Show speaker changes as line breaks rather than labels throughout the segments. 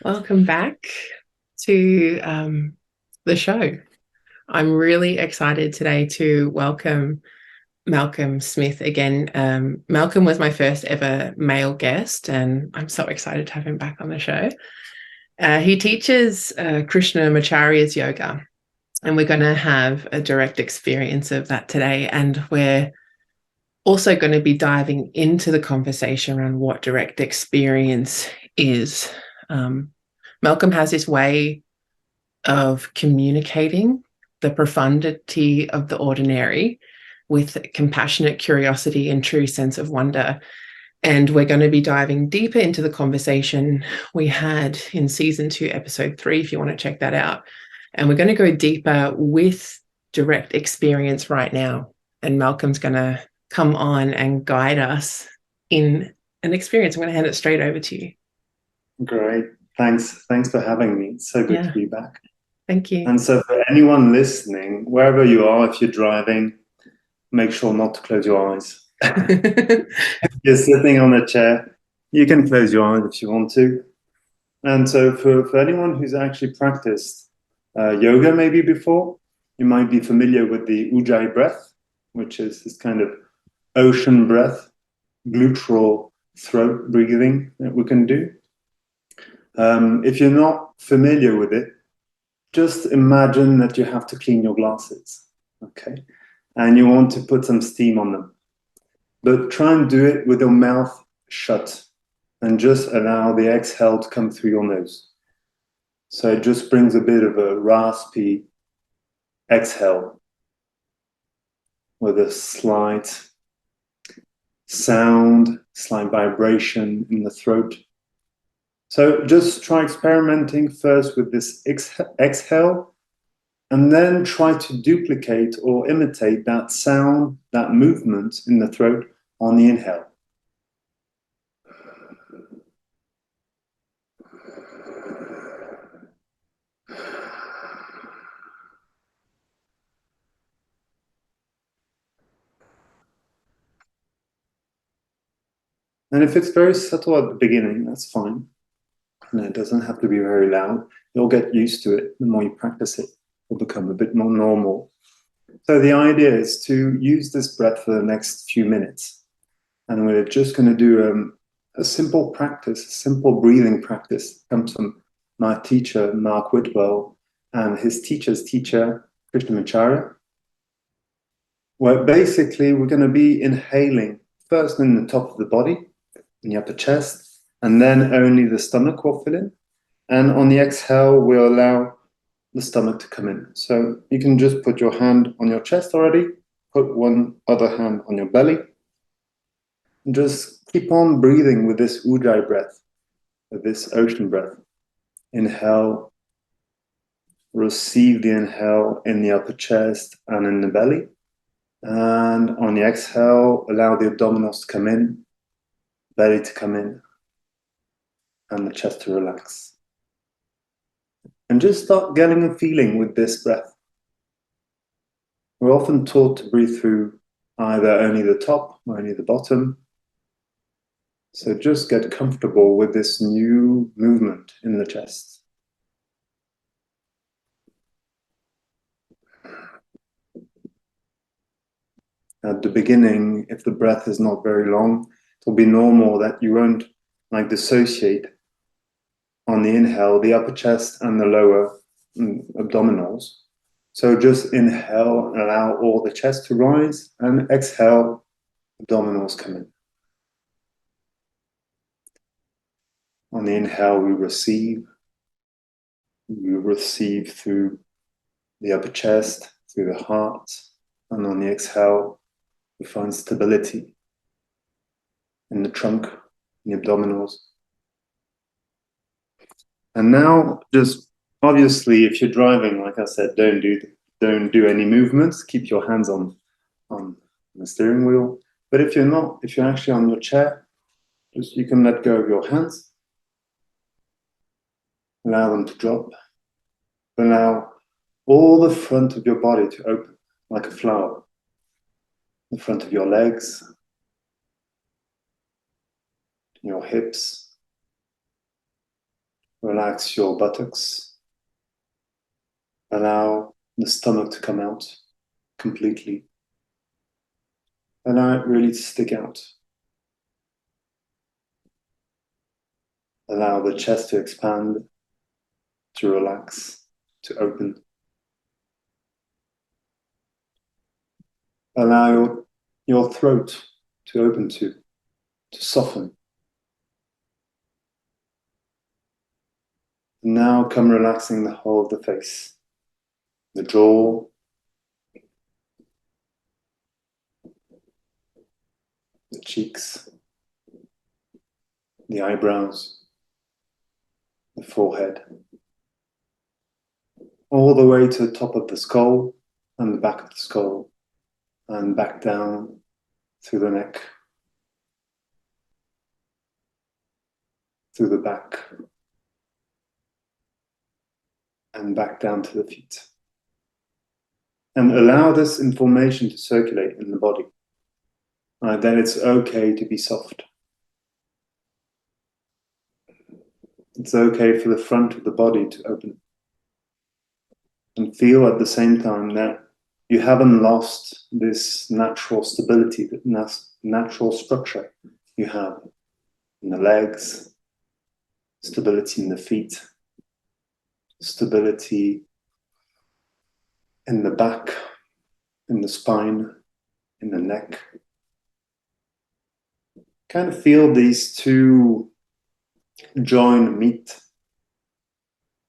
Welcome back to the show. I'm really excited today to welcome Malcolm Smith again. Malcolm was my first ever male guest, and I'm so excited to have him back on the show. He teaches Krishnamacharya's yoga, and we're going to have a direct experience of that today. And we're also going to be diving into the conversation around what direct experience is. Malcolm has this way of communicating the profundity of the ordinary with compassionate curiosity and true sense of wonder. And we're going to be diving deeper into the conversation we had in season 2, episode 3, if you want to check that out. And we're going to go deeper with direct experience right now. And Malcolm's going to come on and guide us in an experience. I'm going to hand it straight over to you.
Great. Thanks for having me. It's so good to
Yeah,
be back.
thank you.
And so for anyone listening, wherever you are, if you're driving, make sure not to close your eyes. If you're sitting on a chair, you can close your eyes if you want to. And so for anyone who's actually practiced yoga maybe before, you might be familiar with the Ujjayi breath, which is this kind of ocean breath, gluteal throat breathing that we can do. If you're not familiar with it, just imagine that you have to clean your glasses, okay? And you want to put some steam on them. But try and do it with your mouth shut and just allow the exhale to come through your nose. So it just brings a bit of a raspy exhale with a slight sound, slight vibration in the throat. So just try experimenting first with this exhale, and then try to duplicate or imitate that sound, that movement in the throat on the inhale. And if it's very subtle at the beginning, that's fine. And it doesn't have to be very loud. You'll get used to it. The more you practice it, it'll become a bit more normal. So the idea is to use this breath for the next few minutes. And we're just going to do a simple practice, a simple breathing practice. It comes from my teacher, Mark Whitwell, and his teacher's teacher, Krishnamacharya, where basically we're going to be inhaling first in the top of the body, in the upper chest, and then only the stomach will fill in. And on the exhale, we'll allow the stomach to come in. So you can just put your hand on your chest already, put one other hand on your belly, and just keep on breathing with this Ujjayi breath, with this ocean breath. Inhale, receive the inhale in the upper chest and in the belly. And on the exhale, allow the abdominals to come in, belly to come in, and the chest to relax. And just start getting a feeling with this breath. We're often taught to breathe through either only the top or only the bottom. So just get comfortable with this new movement in the chest. At the beginning, if the breath is not very long, it'll be normal that you won't dissociate on the inhale, the upper chest and the lower abdominals. So just inhale and allow all the chest to rise, and exhale, abdominals come in. On the inhale, we receive through the upper chest, through the heart, and on the exhale, we find stability in the trunk, in the abdominals. And now, just obviously, if you're driving, like I said, don't do any movements. Keep your hands on the steering wheel. But if you're not, if you're actually on your chair, just you can let go of your hands. Allow them to drop. Allow all the front of your body to open like a flower. The front of your legs, your hips, Relax your buttocks. Allow the stomach to come out completely. Allow it really to stick out. Allow the chest to expand, to relax, to open. Allow your throat to open to soften. Now come relaxing the whole of the face, the jaw, the cheeks, the eyebrows, the forehead, all the way to the top of the skull and the back of the skull, and back down through the neck, through the back, and back down to the feet. And allow this information to circulate in the body, that it's okay to be soft. It's okay for the front of the body to open. And feel at the same time that you haven't lost this natural stability, this natural structure you have in the legs, stability in the feet, stability in the back, in the spine, in the neck. Kind of feel these two join meet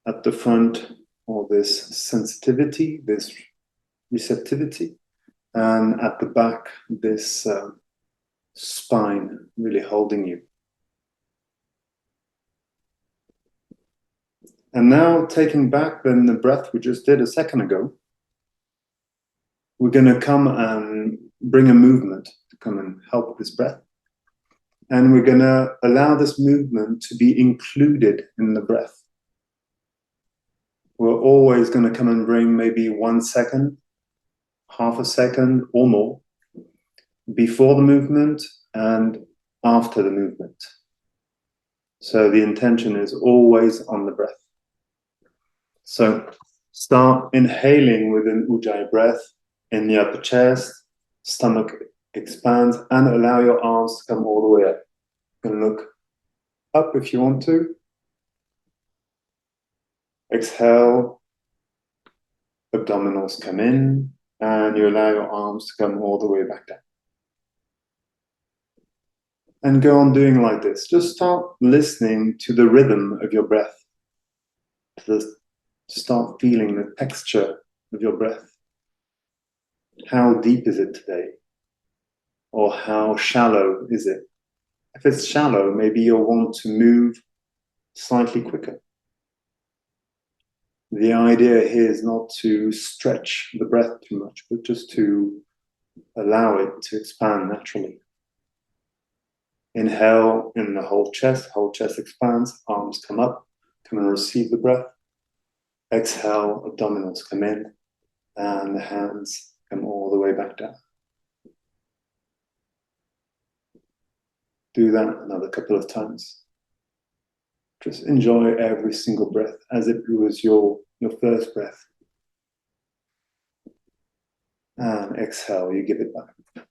at the front, or this sensitivity, this receptivity, and at the back, this spine really holding you. And now taking back then the breath we just did a second ago, we're going to come and bring a movement to come and help this breath. And we're going to allow this movement to be included in the breath. We're always going to come and bring maybe 1 second, half a second or more before the movement and after the movement. So the intention is always on the breath. So start inhaling with an Ujjayi breath in the upper chest, stomach expands, and allow your arms to come all the way up. You can look up if you want to. Exhale, abdominals come in, and you allow your arms to come all the way back down. And go on doing like this. Just start listening to the rhythm of your breath. Start feeling the texture of your breath. How deep is it today? Or how shallow is it? If it's shallow, maybe you'll want to move slightly quicker. The idea here is not to stretch the breath too much, but just to allow it to expand naturally. Inhale in the whole chest expands, arms come up, come and receive the breath. Exhale, abdominals come in, and the hands come all the way back down. Do that another couple of times. Just enjoy every single breath as if it was your first breath. And exhale, you give it back.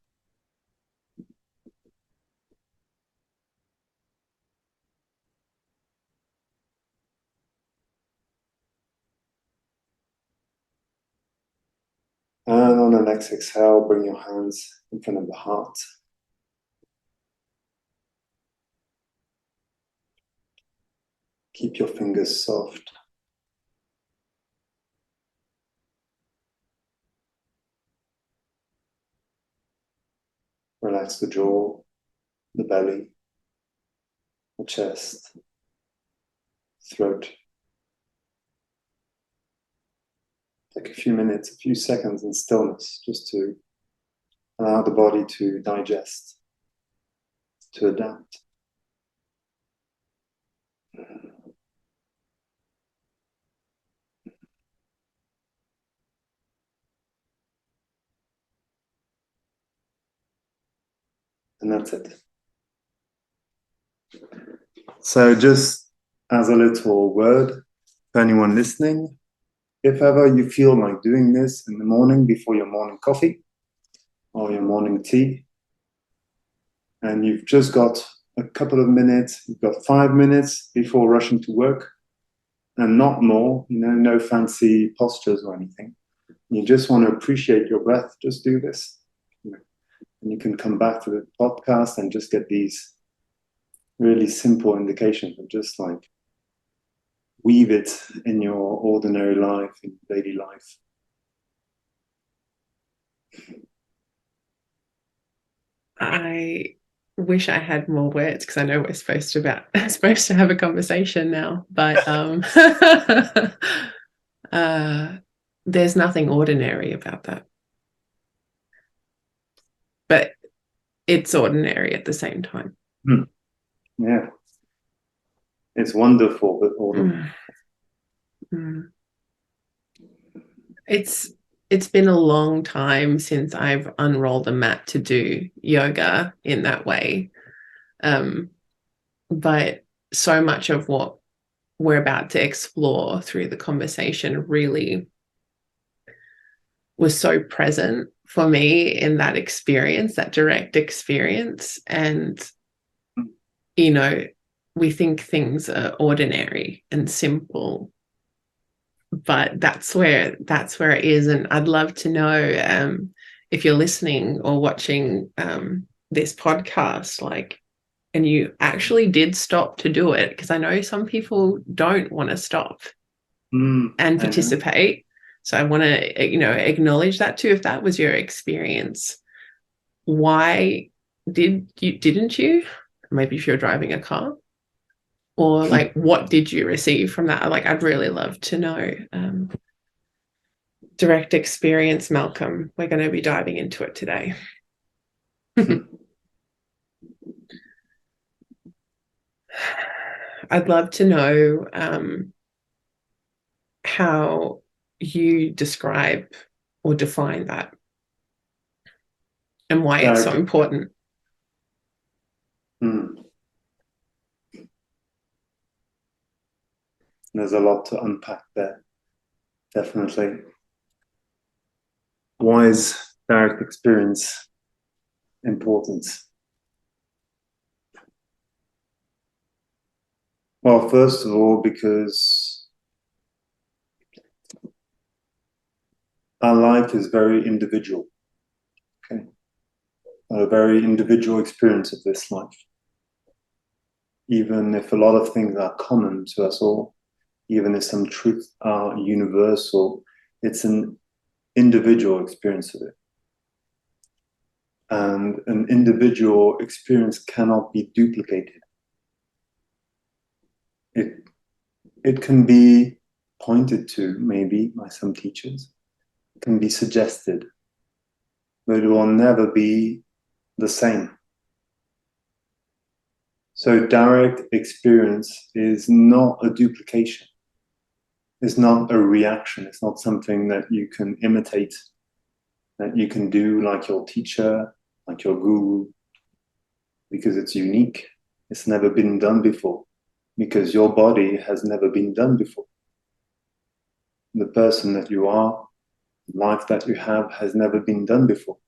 And on the next exhale, bring your hands in front of the heart. Keep your fingers soft. Relax the jaw, the belly, the chest, throat. Take a few minutes, a few seconds in stillness, just to allow the body to digest, to adapt. And that's it. So just as a little word for anyone listening, if ever you feel like doing this in the morning before your morning coffee or your morning tea, and you've just got a couple of minutes, you've got 5 minutes before rushing to work, and not more, no fancy postures or anything. You just want to appreciate your breath, just do this. And you can come back to the podcast and just get these really simple indications and just like weave it in your ordinary life, in daily life.
I wish I had more words because I know we're supposed to have a conversation now, but there's nothing ordinary about that. But it's ordinary at the same time.
Yeah. It's wonderful, but ordinary.
It's been a long time since I've unrolled a mat to do yoga in that way. But so much of what we're about to explore through the conversation really was so present for me in that experience, that direct experience. And, we think things are ordinary and simple, but that's where it is. And I'd love to know if you're listening or watching this podcast, and you actually did stop to do it, because I know some people don't want to stop and participate. So I want to, acknowledge that too. If that was your experience, why didn't you? Maybe if you're driving a car, or what did you receive from that? I'd really love to know. Direct experience, Malcolm. We're going to be diving into it today. I'd love to know how you describe or define that and why it's so important.
There's a lot to unpack there, definitely. Why is direct experience important? Well, first of all, because our life is very individual. Okay, a very individual experience of this life. Even if a lot of things are common to us all, even if some truths are universal, it's an individual experience of it. And an individual experience cannot be duplicated. It can be pointed to, maybe, by some teachers. It can be suggested, but it will never be the same. So direct experience is not a duplication. It's not a reaction. It's not something that you can imitate, that you can do like your teacher, like your guru, because it's unique. It's never been done before, because your body has never been done before. The person that you are, the life that you have, has never been done before.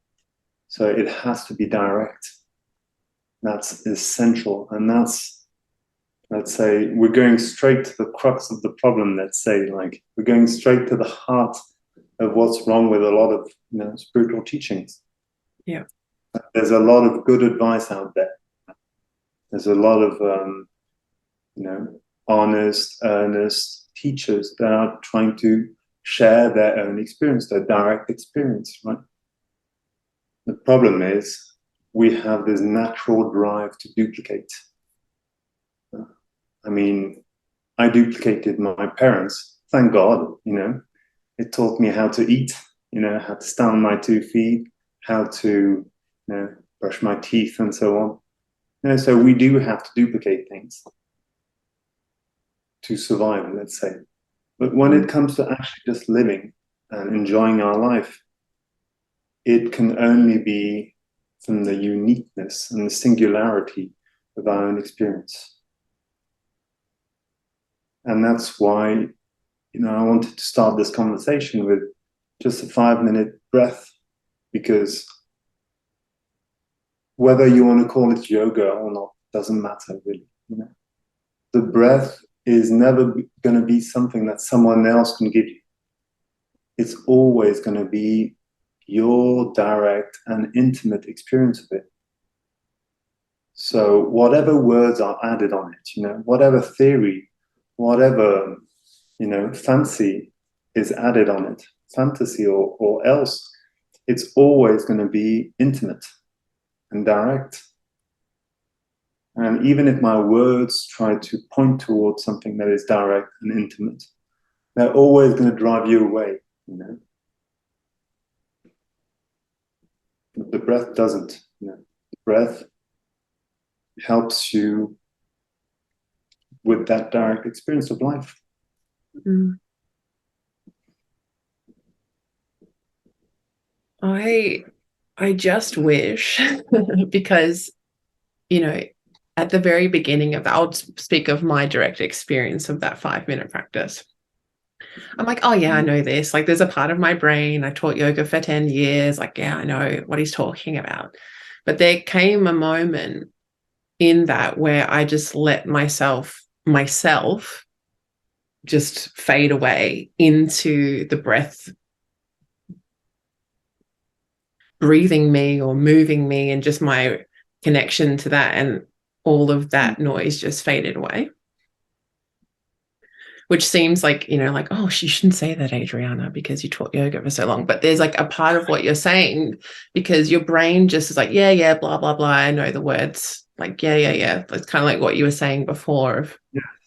So it has to be direct. That's essential. And that's, let's say, we're going straight to the crux of the problem, let's say, we're going straight to the heart of what's wrong with a lot of spiritual teachings.
Yeah.
There's a lot of good advice out there. There's a lot of, honest, earnest teachers that are trying to share their own experience, their direct experience, right? The problem is we have this natural drive to duplicate. I mean, I duplicated my parents, thank God, it taught me how to eat, how to stand on my 2 feet, how to, brush my teeth and so on. So we do have to duplicate things to survive, let's say. But when it comes to actually just living and enjoying our life, it can only be from the uniqueness and the singularity of our own experience. And that's why, I wanted to start this conversation with just a 5-minute breath, because whether you want to call it yoga or not doesn't matter really. The breath is never going to be something that someone else can give you. It's always going to be your direct and intimate experience of it. So whatever words are added on it, whatever theory, whatever, fancy is added on it, fantasy or else, it's always going to be intimate and direct. And even if my words try to point towards something that is direct and intimate, they're always going to drive you away. The breath doesn't. The breath helps you with that direct experience of life.
Mm. I just wish, because, at the very beginning of that, I'll speak of my direct experience of that 5-minute practice. I'm like, oh yeah, I know this. Like, there's a part of my brain. I taught yoga for 10 years. Like, yeah, I know what he's talking about. But there came a moment in that where I just let myself just fade away into the breath breathing me or moving me, and just my connection to that, and all of that noise just faded away. Which seems like, like, oh, you shouldn't say that, Adrianna, because you taught yoga for so long. But there's like a part of what you're saying, because your brain just is like, yeah, yeah, blah, blah, blah. I know the words. Like, yeah, yeah, yeah. It's kind of like what you were saying before of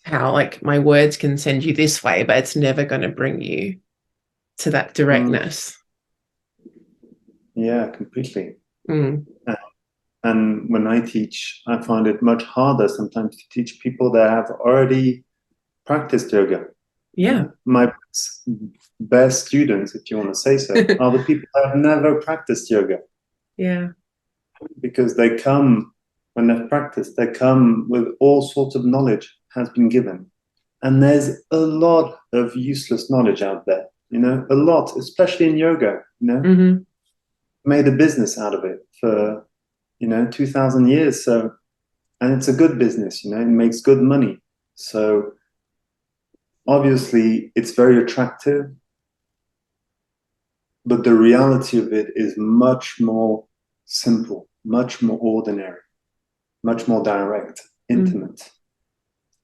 how like my words can send you this way, but it's never going to bring you to that directness.
Yeah, completely.
Mm.
And when I teach, I find it much harder sometimes to teach people that have already practiced yoga.
Yeah.
My best students, if you want to say so, are the people that have never practiced yoga.
Yeah.
Because they come, when they've practiced, they come with all sorts of knowledge has been given. And there's a lot of useless knowledge out there, a lot, especially in yoga,
Mm-hmm.
made a business out of it for, 2000 years. So, and it's a good business, it makes good money. So obviously it's very attractive, but the reality of it is much more simple, much more ordinary, much more direct, intimate.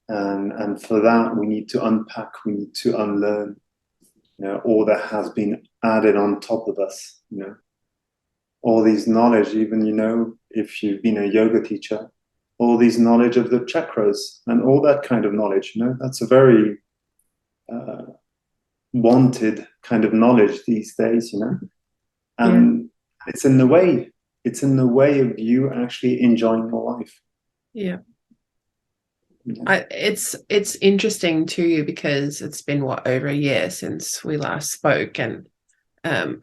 And for that, we need to unpack, we need to unlearn, all that has been added on top of us, all these knowledge, even, if you've been a yoga teacher, all these knowledge of the chakras and all that kind of knowledge, that's a very wanted kind of knowledge these days, and it's in the way of you actually enjoying your life.
Yeah. It's interesting too, because it's been over a year since we last spoke, and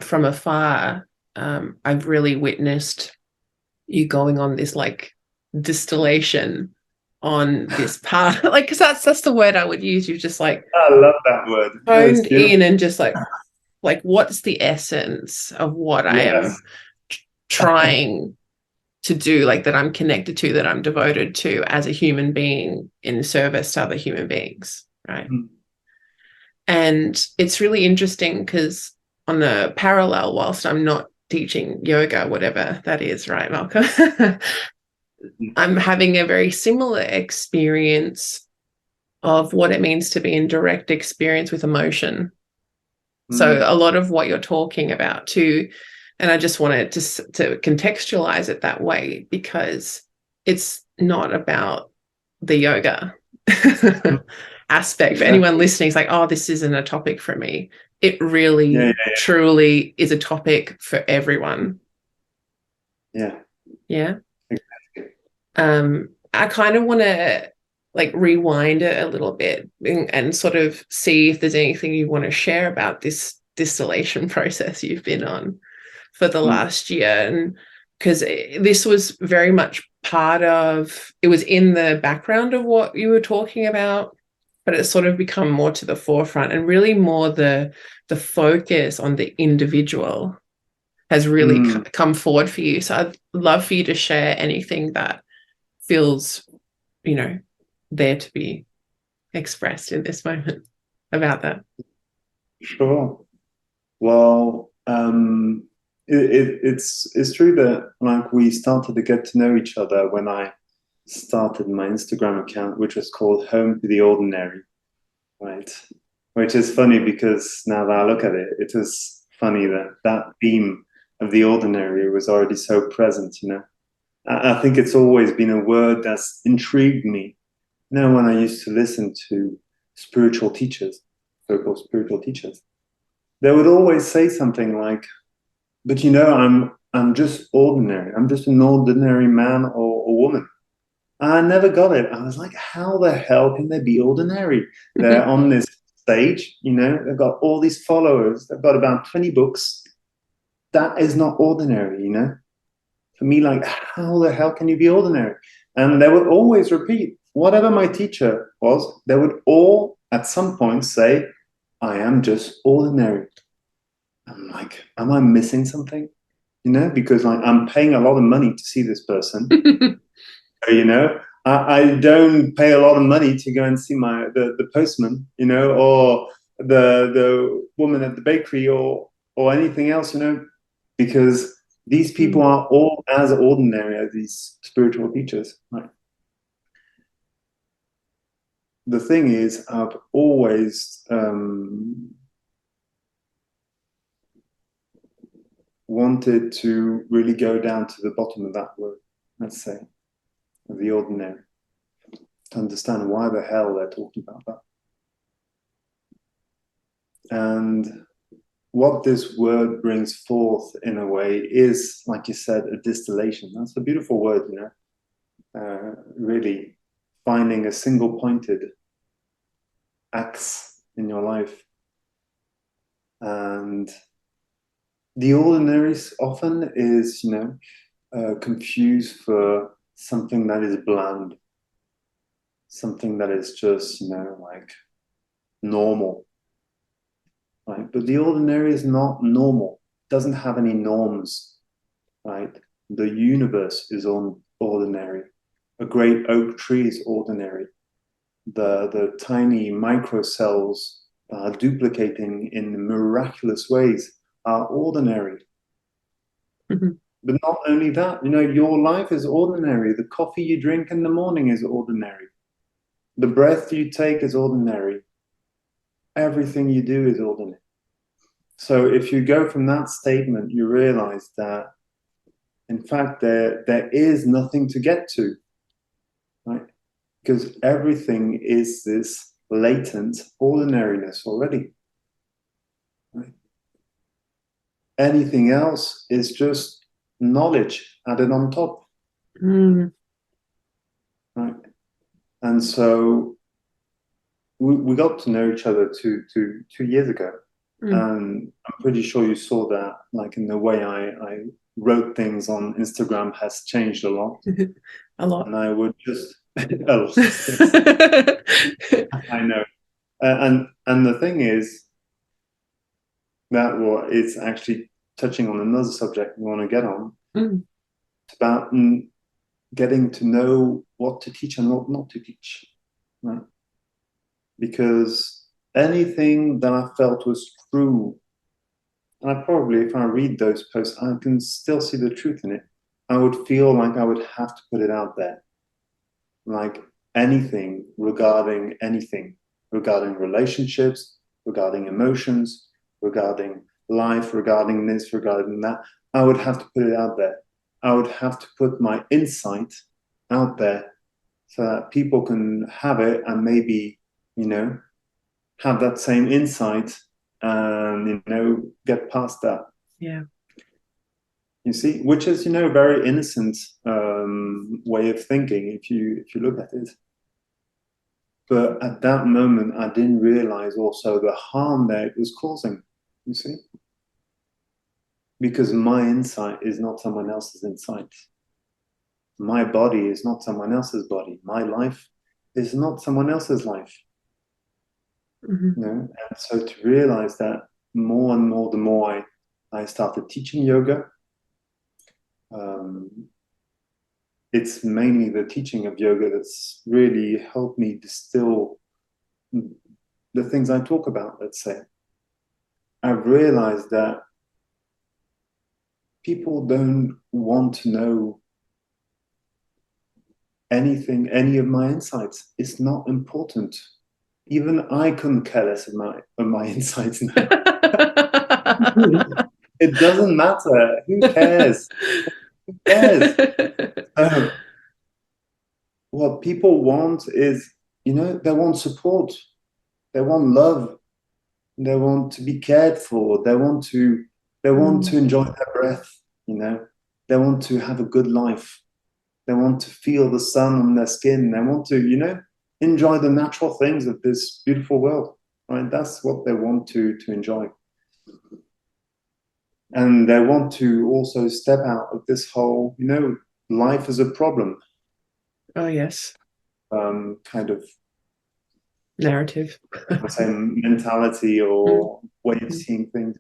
from afar, I've really witnessed you going on this like distillation on this path, like, because that's the word I would use. You've just like
I love that word.
honed in and just like what's the essence of what I am trying to do, like that I'm connected to, that I'm devoted to as a human being in service to other human beings, right? And it's really interesting because on a parallel, whilst I'm not teaching yoga, whatever that is, right, Malcolm, I'm having a very similar experience of what it means to be in direct experience with emotion. So a lot of what you're talking about too, and I just wanted to contextualize it that way, because it's not about the yoga aspect. For anyone listening, it's like, oh, this isn't a topic for me. It really, truly is a topic for everyone.
Yeah.
Yeah. I kind of want to like rewind it a little bit and sort of see if there's anything you want to share about this distillation process you've been on for the last year. And because this was very much it was in the background of what you were talking about but it's sort of become more to the forefront, and really more the focus on the individual has really come forward for you. So I'd love for you to share anything that feels, there to be expressed in this moment about that.
Sure. Well, it's true that like we started to get to know each other when I started my Instagram account, which was called Home to the Ordinary, right? Which is funny because now that I look at it, it is funny that that theme of the ordinary was already so present, you know. I think it's always been a word that's intrigued me. You know, when I used to listen to spiritual teachers, so-called spiritual teachers, they would always say something like, but you know, I'm just ordinary. I'm just an ordinary man or woman. I never got it. I was like, how the hell can they be ordinary? They're on this stage, you know, they've got all these followers, they've got about 20 books. That is not ordinary, you know? For me, like, how the hell can you be ordinary? And they would always repeat, whatever my teacher was, they would all at some point say, I am just ordinary. I'm like, am I missing something? You know, because like I'm paying a lot of money to see this person. You know, I don't pay a lot of money to go and see the postman, you know, or the woman at the bakery or anything else, you know, because these people are all as ordinary as these spiritual teachers. Right? The thing is, I've always wanted to really go down to the bottom of that word, let's say, of the ordinary, to understand why the hell they're talking about that. And what this word brings forth in a way is, like you said, a distillation. That's a beautiful word, you know, really finding a single pointed axe in your life. And the ordinary often is, you know, confused for something that is bland, something that is just, you know, like normal. Right? But the ordinary is not normal, it doesn't have any norms, right? The universe is ordinary. A great oak tree is ordinary. The tiny microcells duplicating in miraculous ways are ordinary.
Mm-hmm.
But not only that, you know, your life is ordinary. The coffee you drink in the morning is ordinary. The breath you take is ordinary. Everything you do is ordinary. So if you go from that statement, you realize that, in fact, there is nothing to get to, right? Because everything is this latent ordinariness already. Right? Anything else is just knowledge added on top. Right? And so we got to know each other two years ago. And I'm pretty sure you saw that, like in the way I wrote things on Instagram has changed a lot.
A lot.
And I would just, a lot. I know. And the thing is that it's actually touching on another subject we want to get on. It's about getting to know what to teach and what not to teach, right? Because anything that I felt was true, and I probably, if I read those posts, I can still see the truth in it. I would feel like I would have to put it out there. Like anything, regarding relationships, regarding emotions, regarding life, regarding this, regarding that, I would have to put it out there. I would have to put my insight out there so that people can have it and maybe, you know, have that same insight and, you know, get past that.
Yeah.
You see, which is, you know, a very innocent way of thinking if you look at it. But at that moment, I didn't realize also the harm that it was causing, you see? Because my insight is not someone else's insight. My body is not someone else's body. My life is not someone else's life.
Mhm.
And so to realize that more and more, the more I started teaching yoga, um, it's mainly the teaching of yoga that's really helped me distill the things I talk about, let's say. I've realized that people don't want to know anything, any of my insights. It's not important. Even I couldn't care less of my insights now. It doesn't matter. Who cares? Who cares? So what people want is, they want support. They want love. They want to be cared for. They want to
Mm,
enjoy their breath. They want to have a good life. They want to feel the sun on their skin. They want to, enjoy the natural things of this beautiful world. Right? That's what they want to enjoy. And they want to also step out of this whole, life is a problem
oh yes,
kind of,
narrative.
let's say, mentality
Mm,
or way of
mm,
seeing things.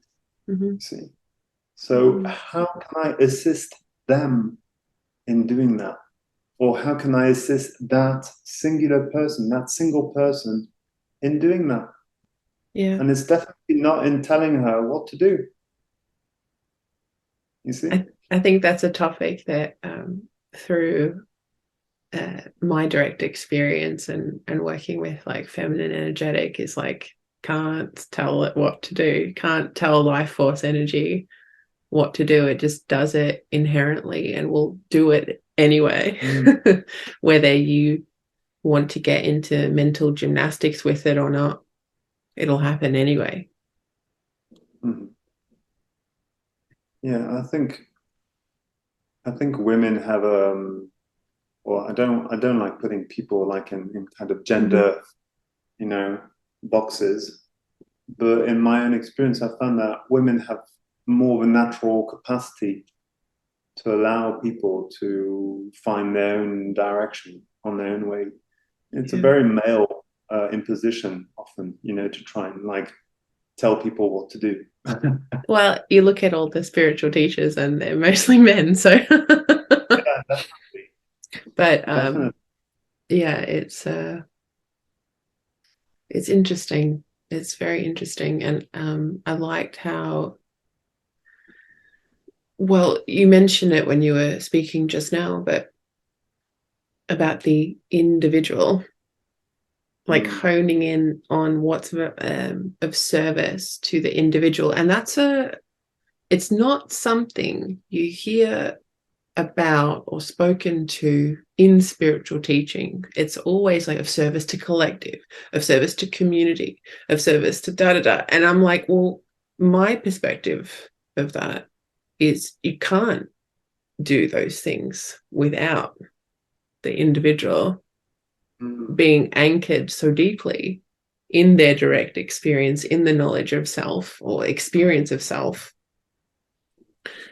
mhm,
You see. So
mm.
how can I assist them in doing that? Or how can I assist that singular person, that single person in doing that?
Yeah,
And it's definitely not in telling her what to do, you see?
I think that's a topic that through my direct experience and working with like feminine energetic is like can't tell it what to do, can't tell life force energy what to do. It just does it inherently and will do it anyway.
Mm.
Whether you want to get into mental gymnastics with it or not, it'll happen anyway.
Mhm. Yeah, I think women have well, I don't like putting people like in kind of
Mm-hmm.
gender, you know, boxes. But in my own experience, I found that women have more of a natural capacity to allow people to find their own direction on their own way. It's a
Yeah.
very male imposition often, to try and like tell people what to do.
Well, you look at all the spiritual teachers and they're mostly men, so
Yeah, definitely,
but
definitely.
yeah, it's interesting. It's very interesting. And I liked how well you mentioned it when you were speaking just now, but about the individual, like
Mm,
honing in on what's of service to the individual. And it's not something you hear about or spoken to in spiritual teaching. It's always like of service to collective, of service to community, of service to da da da. And I'm like, well, my perspective of that is you can't do those things without the individual
mm,
being anchored so deeply in their direct experience, in the knowledge of self or experience of self.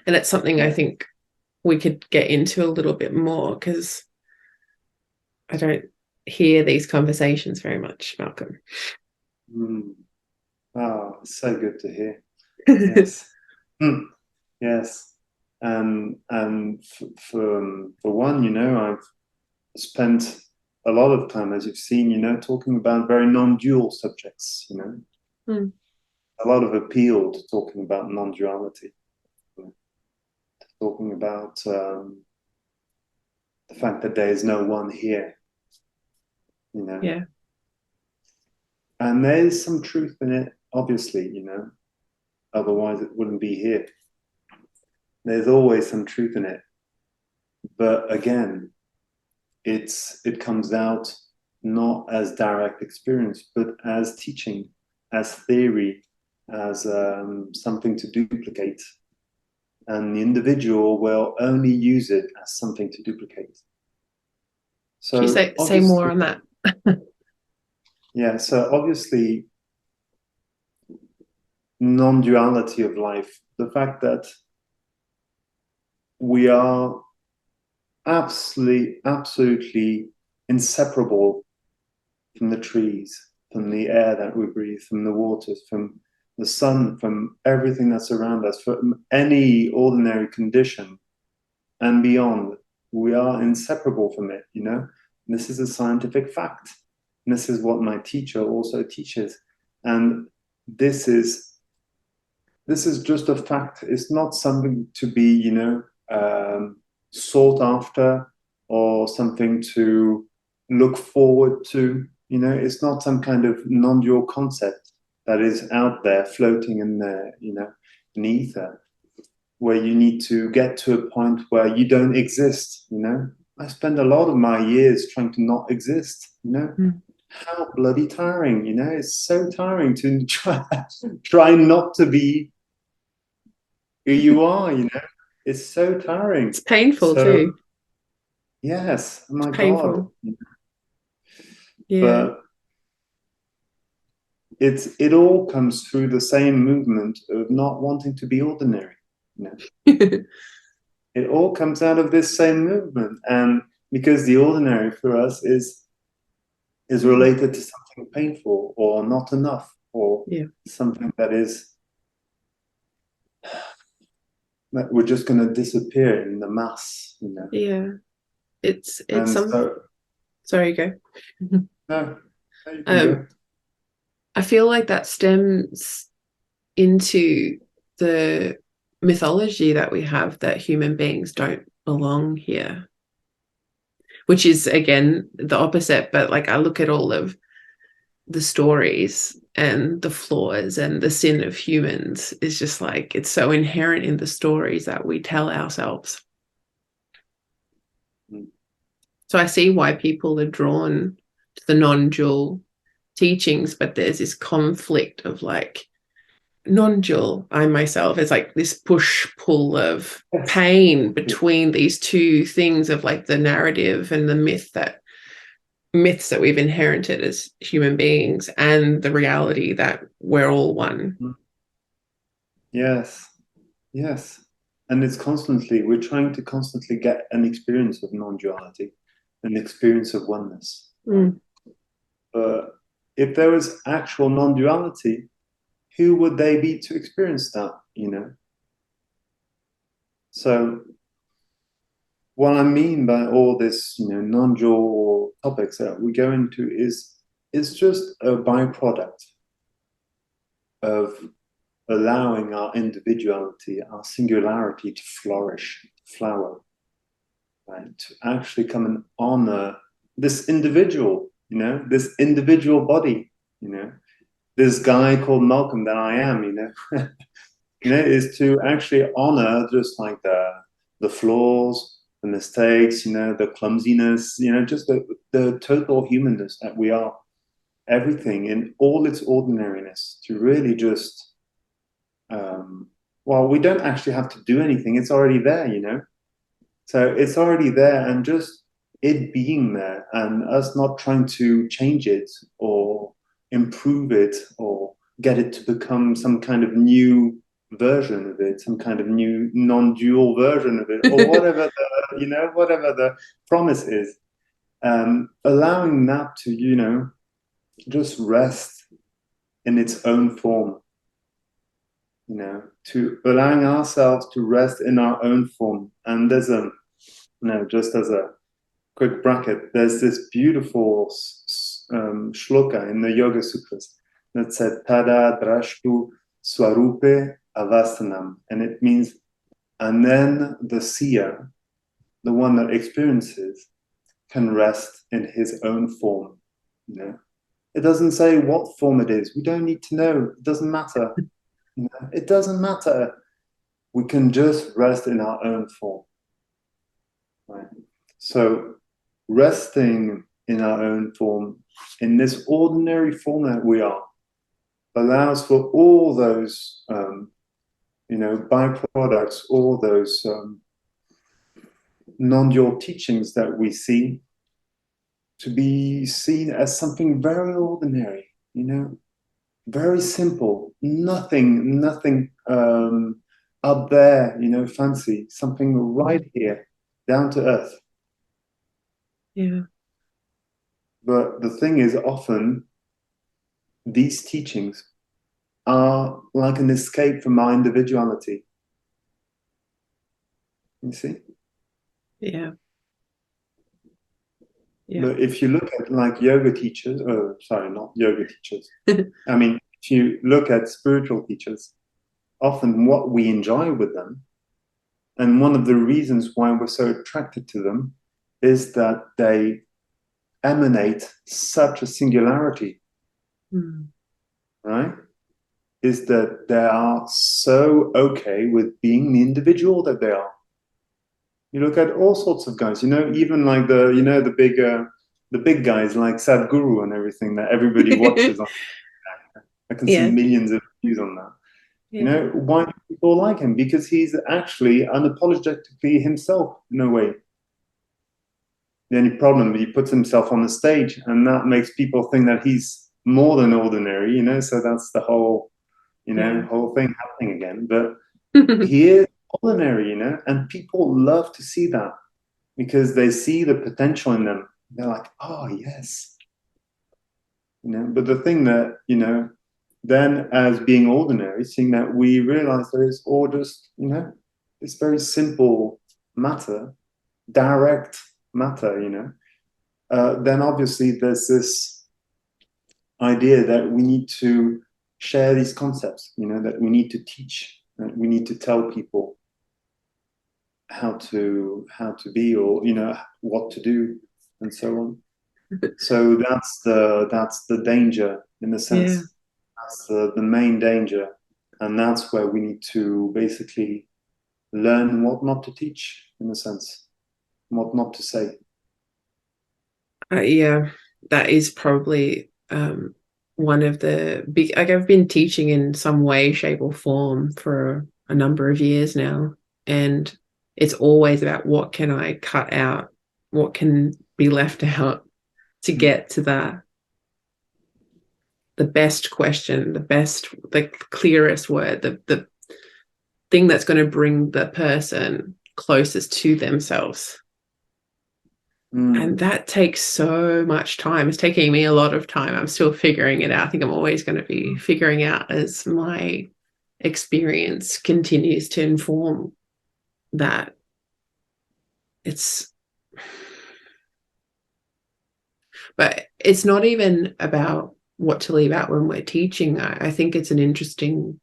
And it's something I
yeah.
think we could get into a little bit more because I don't hear these conversations very much, Malcolm.
Mm. Oh, so good to hear. Yes. Mm, yes. And for one, I've spent a lot of time, as you've seen, talking about very non-dual subjects,
Mm,
a lot of appeal to talking about non-duality, talking about the fact that there is no one here, you know,
yeah,
and there is some truth in it, obviously, otherwise it wouldn't be here. There's always some truth in it, but again, it comes out not as direct experience, but as teaching, as theory, as something to duplicate. And the individual will only use it as something to duplicate.
can you
So
say more
obviously,
on that?
yeah, so obviously, non-duality of life, the fact that we are absolutely inseparable from the trees. from the air that we breathe, from the waters, from the sun, from everything that's around us, from any ordinary condition and beyond. We are inseparable from it, you know? This is a scientific fact. And this is what my teacher also teaches. And this is just a fact. It's not something to be, sought after or something to look forward to. You know, it's not some kind of non-dual concept that is out there floating in the, in ether, where you need to get to a point where you don't exist, you know. I spend a lot of my years trying to not exist, you know.
Mm.
How bloody tiring, you know. It's so tiring to try not to be who you are, you know. It's so tiring.
It's painful
So
too.
yes, oh
It's
my God.
painful. Yeah.
But it all comes through the same movement of not wanting to be ordinary, you know. It all comes out of this same movement. And because the ordinary for us is related to something painful or not enough or
Yeah.
something that we're just going to disappear in the mass, you know.
Yeah. It's
And
some
so
sorry, go.
no, no, you can
Um,
go.
I feel like that stems into the mythology that we have that human beings don't belong here, which is again the opposite. But like I look at all of the stories and the flaws and the sin of humans is just like it's so inherent in the stories that we tell ourselves. So I see why people are drawn to the non-dual teachings, but there's this conflict of like non-dual, I myself, it's like this push-pull of
Yes.
pain between these two things of like the narrative and the myths that we've inherited as human beings and the reality that we're all one.
Yes. Yes. And we're trying to constantly get an experience of non-duality, an experience of oneness, right?
Mm.
But if there was actual non-duality, who would they be to experience that, you know? So what I mean by all this, non-dual topics that we go into is just a byproduct of allowing our individuality, our singularity to flourish, to flower, right? To actually come and honor this individual, this individual body, this guy called Malcolm that I am, is to actually honor just like the flaws, the mistakes, the clumsiness, just the total humanness that we are, everything in all its ordinariness, to really just, well, we don't actually have to do anything. It's already there, So it's already there, and just it being there and us not trying to change it or improve it or get it to become some kind of new version of it, some kind of new non-dual version of it, or whatever whatever the promise is. Allowing that to, just rest in its own form, to allowing ourselves to rest in our own form. And there's just as a quick bracket, there's this beautiful shloka in the Yoga Sutras that said Tada Drashtu Swarupe Avastanam. And it means, and then the seer, the one that experiences, can rest in his own form. It doesn't say what form it is. We don't need to know. It doesn't matter. It doesn't matter. We can just rest in our own form. Right? So resting in our own form, in this ordinary form that we are, allows for all those, byproducts, all those non-dual teachings that we see to be seen as something very ordinary, very simple, nothing up there, fancy, something right here, down to earth.
Yeah.
But the thing is, often these teachings are like an escape from our individuality. You see?
Yeah. Yeah.
But if you look at like yoga teachers, sorry, not yoga teachers. I mean, if you look at spiritual teachers, often what we enjoy with them, and one of the reasons why we're so attracted to them, is that they emanate such a singularity, right? Is that they are so okay with being the individual that they are. You look at all sorts of guys, even like the big guys like Sadhguru and everything that everybody watches. I can see
Yeah.
millions of views on that.
Yeah.
Why do people like him? Because he's actually unapologetically himself in a way. The only problem, he puts himself on the stage, and that makes people think that he's more than ordinary. So that's the whole,
Yeah.
whole thing happening again. But he is ordinary, and people love to see that because they see the potential in them. They're like, oh yes, But the thing that then as being ordinary, seeing that we realize that it's all just this very simple matter, direct matter, then obviously there's this idea that we need to share these concepts, that we need to teach, that we need to tell people how to be, or what to do, and so on. So that's the danger, in a sense.
Yeah.
That's the main danger, and that's where we need to basically learn what not to teach, in a sense, what not to say.
Yeah, that is probably one of the big, like, I've been teaching in some way, shape, or form for a number of years now. And it's always about what can I cut out, what can be left out to get to the best question, the clearest word, the thing that's going to bring the person closest to themselves. And that takes so much time. It's taking me a lot of time. I'm still figuring it out. I think I'm always going to be figuring out as my experience continues to inform that. But it's not even about what to leave out when we're teaching. I think it's an interesting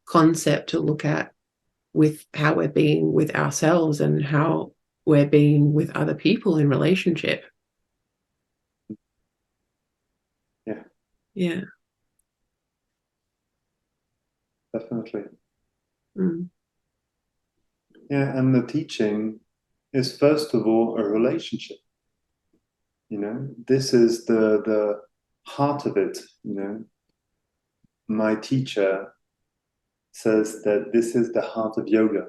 concept to look at with how we're being with ourselves and how we're being with other people in relationship.
Yeah,
Yeah.
definitely.
Mm.
Yeah, and the teaching is first of all a relationship. This is the heart of it. My teacher says that this is the heart of yoga.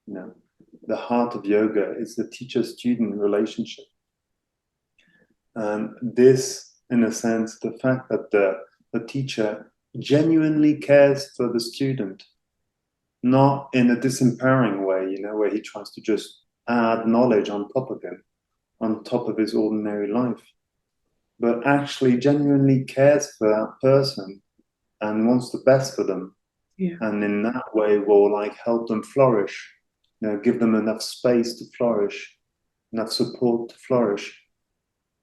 The heart of yoga is the teacher-student relationship. And this, in a sense, the fact that the teacher genuinely cares for the student, not in a disempowering way, where he tries to just add knowledge on top of him, on top of his ordinary life, but actually genuinely cares for that person and wants the best for them.
Yeah.
And in that way will like help them flourish, give them enough space to flourish, enough support to flourish.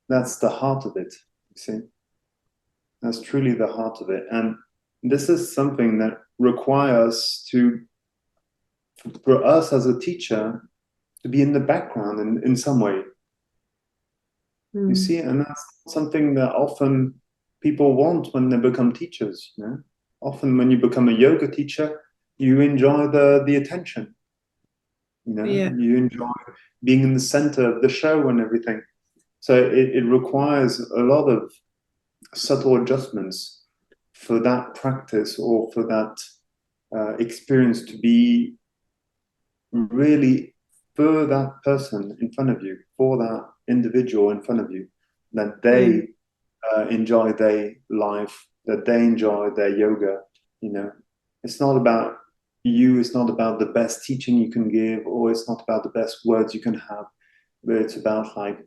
That's the heart of it, you see. That's truly the heart of it. And this is something that requires for us as a teacher to be in the background in some way. You see, and that's something that often people want when they become teachers. Often when you become a yoga teacher, you enjoy the attention.
Yeah.
You enjoy being in the center of the show and everything. So it requires a lot of subtle adjustments for that practice, or for that experience to be really for that person in front of you, for that individual in front of you, that they enjoy their life, that they enjoy their yoga. It's not about you, it's not about the best teaching you can give, or it's not about the best words you can have, but it's about like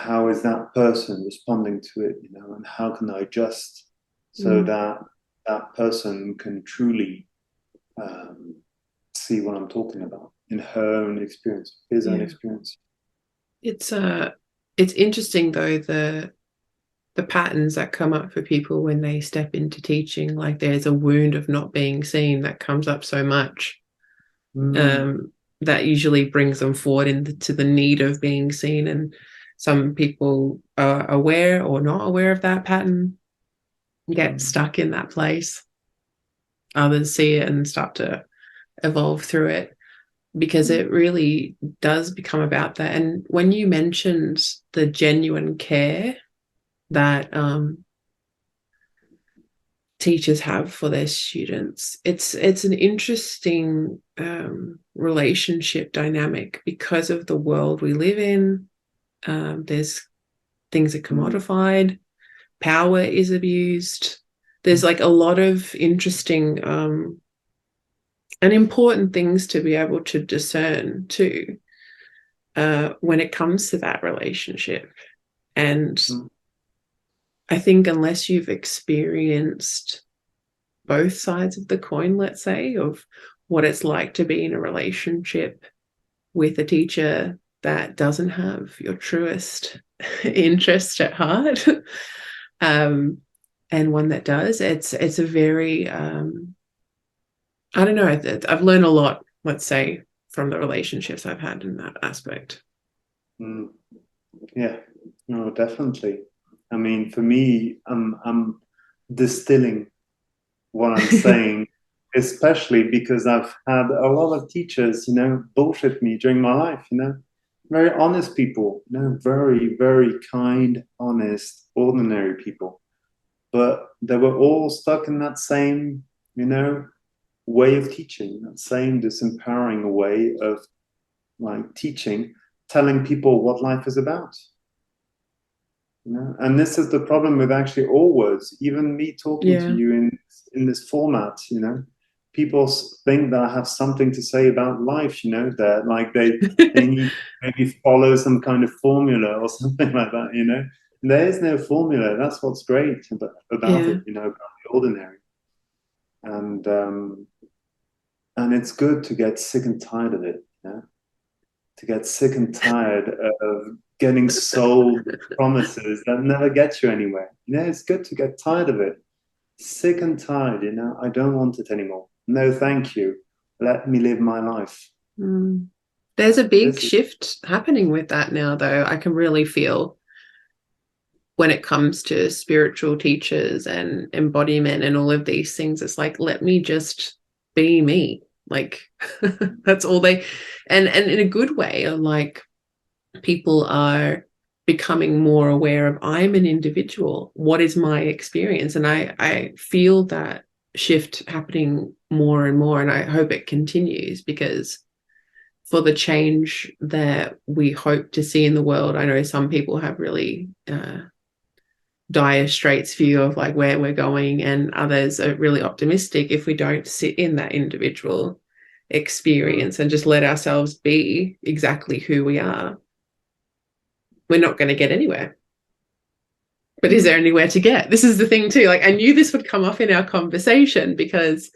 how is that person responding to it, and how can I adjust so
Mm.
that that person can truly um, see what I'm talking about in her own experience, his own
Yeah.
experience.
It's interesting though, the patterns that come up for people when they step into teaching, like there's a wound of not being seen that comes up so much.
Mm,
um, that usually brings them forward into the need of being seen. And some people are aware or not aware of that pattern, get
mm,
stuck in that place. Others see it and start to evolve through it because it really does become about that. And when you mentioned the genuine care that teachers have for their students, it's an interesting relationship dynamic because of the world we live in. There's things are
mm,
commodified, power is abused. There's like a lot of interesting and important things to be able to discern too, when it comes to that relationship. And
mm,
I think unless you've experienced both sides of the coin, let's say, of what it's like to be in a relationship with a teacher that doesn't have your truest interest at heart, um, and one that does, it's a very I don't know. I've learned a lot, let's say, from the relationships I've had in that aspect.
mm. Yeah, no, definitely. I mean, for me, I'm distilling what I'm saying, especially because I've had a lot of teachers, bullshit me during my life, very honest people, very, very kind, honest, ordinary people. But they were all stuck in that same, way of teaching, that same disempowering way of like teaching, telling people what life is about. And this is the problem with actually all words. Even me talking to
Yeah.
you in this format, people think that I have something to say about life. That like they need to maybe follow some kind of formula or something like that. And there is no formula. That's what's great about
Yeah.
it. About the ordinary, and um, and it's good to get sick and tired of it. To get sick and tired of getting sold promises that never get you anywhere. It's good to get tired of it. Sick and tired, I don't want it anymore. No, thank you. Let me live my life.
Mm. There's a big
This is,
shift happening with that now, though. I can really feel when it comes to spiritual teachers and embodiment and all of these things. It's like, let me just be me. Like, that's all they, and in a good way, like people are becoming more aware of, I'm an individual, what is my experience? And I feel that shift happening more and more, and I hope it continues, because for the change that we hope to see in the world, I know some people have really dire straits view of like where we're going, and others are really optimistic. If we don't sit in that individual
mm,
experience and just let ourselves be exactly who we are, we're not going to get anywhere. But is there anywhere to get? This is the thing too. Like I knew this would come up in our conversation because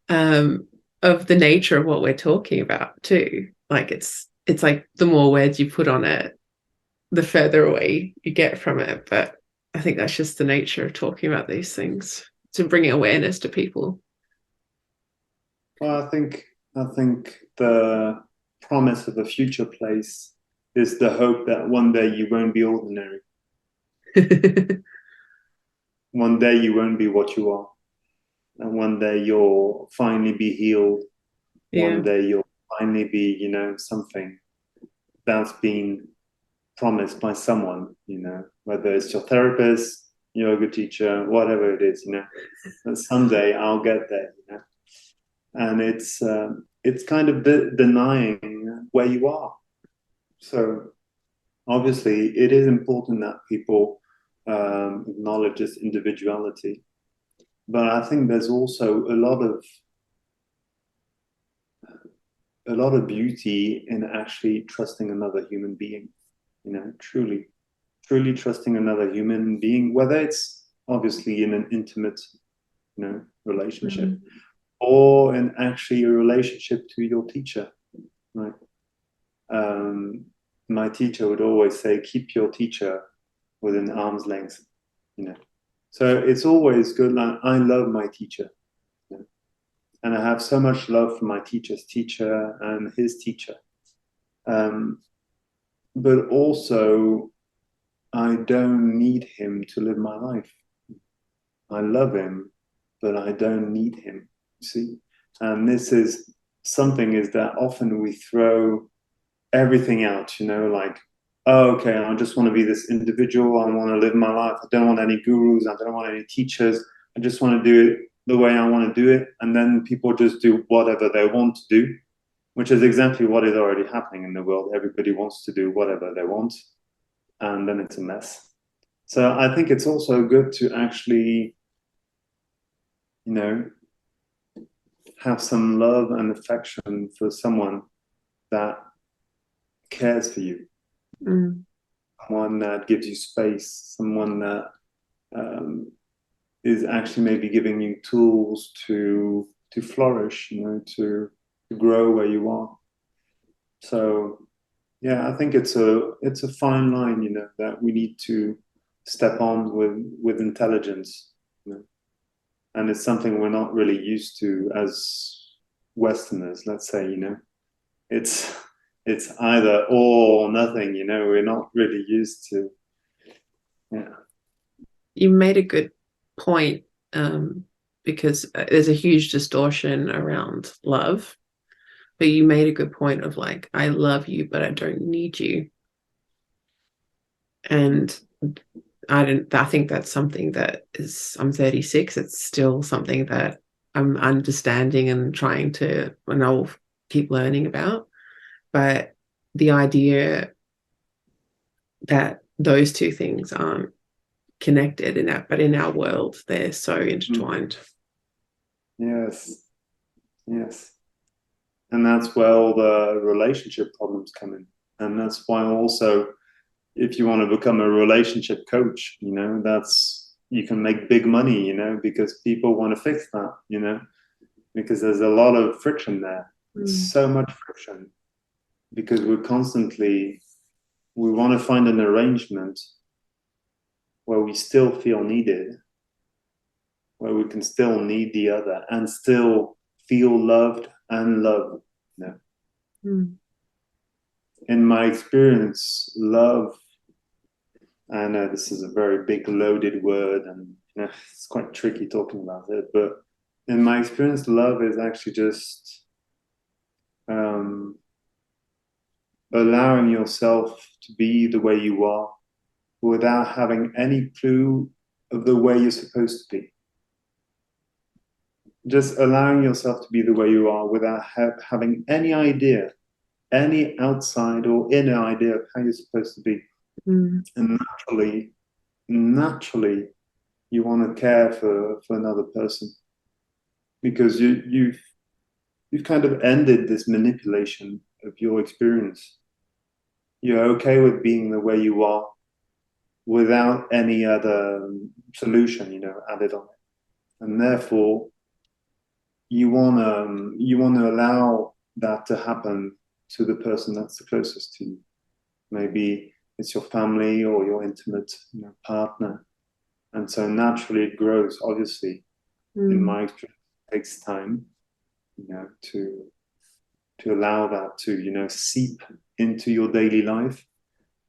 um, of the nature of what we're talking about too. Like it's like the more words you put on it, the further away you get from it. But I think that's just the nature of talking about these things, to bring awareness to people.
well, I think the promise of a future place is the hope that one day you won't be ordinary. One day you won't be what you are. And one day you'll finally be healed.
Yeah.
One day you'll finally be, something that's been promised by someone, whether it's your therapist, yoga teacher, whatever it is, that someday I'll get there, and it's kind of denying where you are. So obviously, it is important that people acknowledge this individuality, but I think there's also a lot of beauty in actually trusting another human being, truly. truly trusting another human being, whether it's obviously in an intimate, relationship, or in actually a relationship to your teacher, right? My teacher would always say, keep your teacher within arm's length, So it's always good. Like, I love my teacher, and I have so much love for my teacher's teacher and his teacher. But also, I don't need him to live my life. I love him, but I don't need him. You see, and this is something is that often we throw everything out. Like, oh, okay, I just want to be this individual. I want to live my life. I don't want any gurus. I don't want any teachers. I just want to do it the way I want to do it. And then people just do whatever they want to do, which is exactly what is already happening in the world. Everybody wants to do whatever they want, and then it's a mess. So I think it's also good to actually, have some love and affection for someone that cares for you, someone that gives you space, someone that is actually maybe giving you tools to flourish, to grow where you are. So yeah, I think it's a fine line, that we need to step on with intelligence, and it's something we're not really used to as Westerners, let's say, it's either all or nothing, we're not really used to. Yeah.
You made a good point, because there's a huge distortion around love, but you made a good point of like, I love you, but I don't need you. And I think that's something that I'm 36. It's still something that I'm understanding and trying to, and I'll keep learning about. But the idea that those two things aren't connected but in our world, they're so intertwined.
Yes. Yes. And that's where all the relationship problems come in. And that's why also, if you want to become a relationship coach, you can make big money, because people want to fix that, because there's a lot of friction there. So much friction, because we want to find an arrangement where we still feel needed, where we can still need the other and still feel loved and loved. In my experience, love, I know this is a very big loaded word, and it's quite tricky talking about it, but in my experience, love is actually just allowing yourself to be the way you are without having any clue of the way you're supposed to be. Just allowing yourself to be the way you are without having any idea, any outside or inner idea of how you're supposed to be. And naturally, you want to care for another person, because you've kind of ended this manipulation of your experience. You're okay with being the way you are without any other solution, added on it. And therefore, you want to allow that to happen to the person that's the closest to you. Maybe it's your family or your intimate partner. And so naturally it grows, obviously. In my experience, it takes time, to allow that to, seep into your daily life.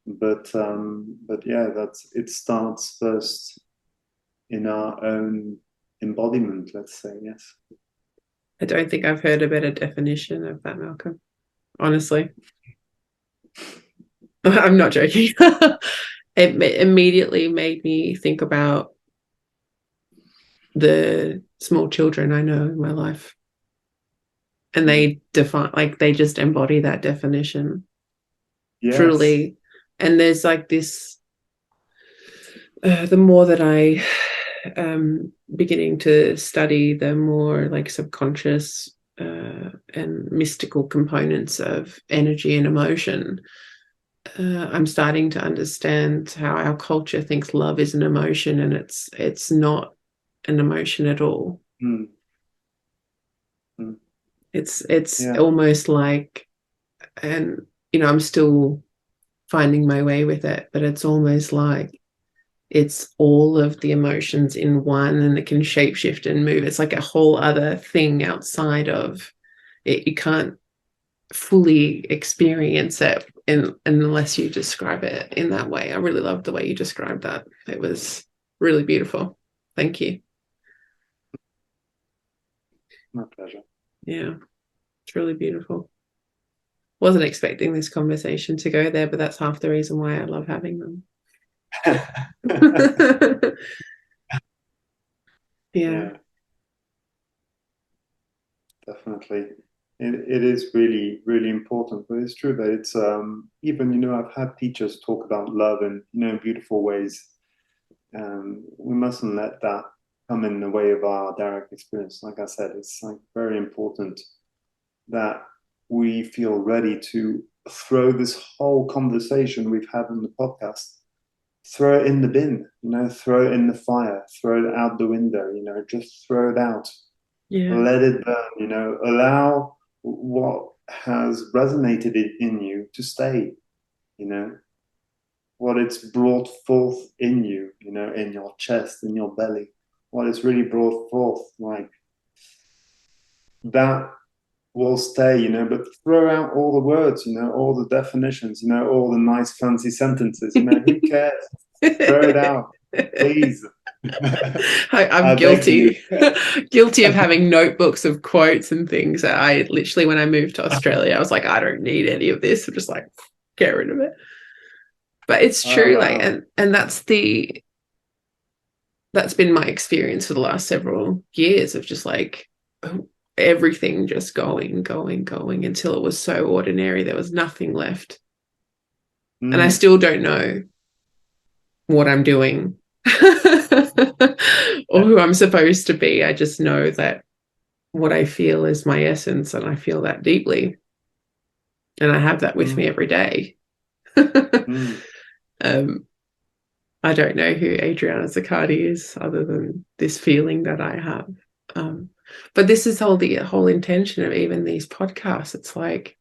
But yeah, it starts first in our own embodiment, let's say. Yes.
I don't think I've heard a better definition of that, Malcolm. Honestly. I'm not joking. It immediately made me think about the small children I know in my life. And they they just embody that definition. Yes. Truly. And there's like this, the more that I beginning to study the more like subconscious and mystical components of energy and emotion, I'm starting to understand how our culture thinks love is an emotion, and it's not an emotion at all.
Mm. Mm.
It's
Yeah.
almost like, and I'm still finding my way with it, but it's almost like it's all of the emotions in one, and it can shapeshift and move. It's like a whole other thing outside of it. You can't fully experience it unless you describe it in that way. I really loved the way you described that. It was really beautiful. Thank you.
My pleasure.
Yeah, it's really beautiful. Wasn't expecting this conversation to go there, but that's half the reason why I love having them. Yeah.
Yeah, definitely. It is really, really important, but it's true that it's even, I've had teachers talk about love in, in beautiful ways. We mustn't let that come in the way of our direct experience. Like I said, it's like very important that we feel ready to throw this whole conversation we've had on the podcast, throw it in the bin, throw it in the fire, throw it out the window, just throw it out,
Yeah.
let it burn, allow what has resonated in you to stay, you know, what it's brought forth in you, in your chest, in your belly, what it's really brought forth, like that will stay, but throw out all the words, all the definitions, all the nice fancy sentences, who cares? Throw it out, please.
I'm
I beg you.
guilty, guilty of having notebooks of quotes and things. I literally, when I moved to Australia, I was like, I don't need any of this. I'm just like, get rid of it. But it's
Oh
true, like,
wow.
and that's been my experience for the last several years of just like everything just going, going, going until it was so ordinary there was nothing left, and I
Mm,
still don't know what I'm doing or
yeah.
who I'm supposed to be. I just know that what I feel is my essence, and I feel that deeply, and I have that with
Mm,
me every day.
mm,
um, I don't know who Adrianna Zaccardi is other than this feeling that I have. Um, but this is the whole intention of even these podcasts. It's like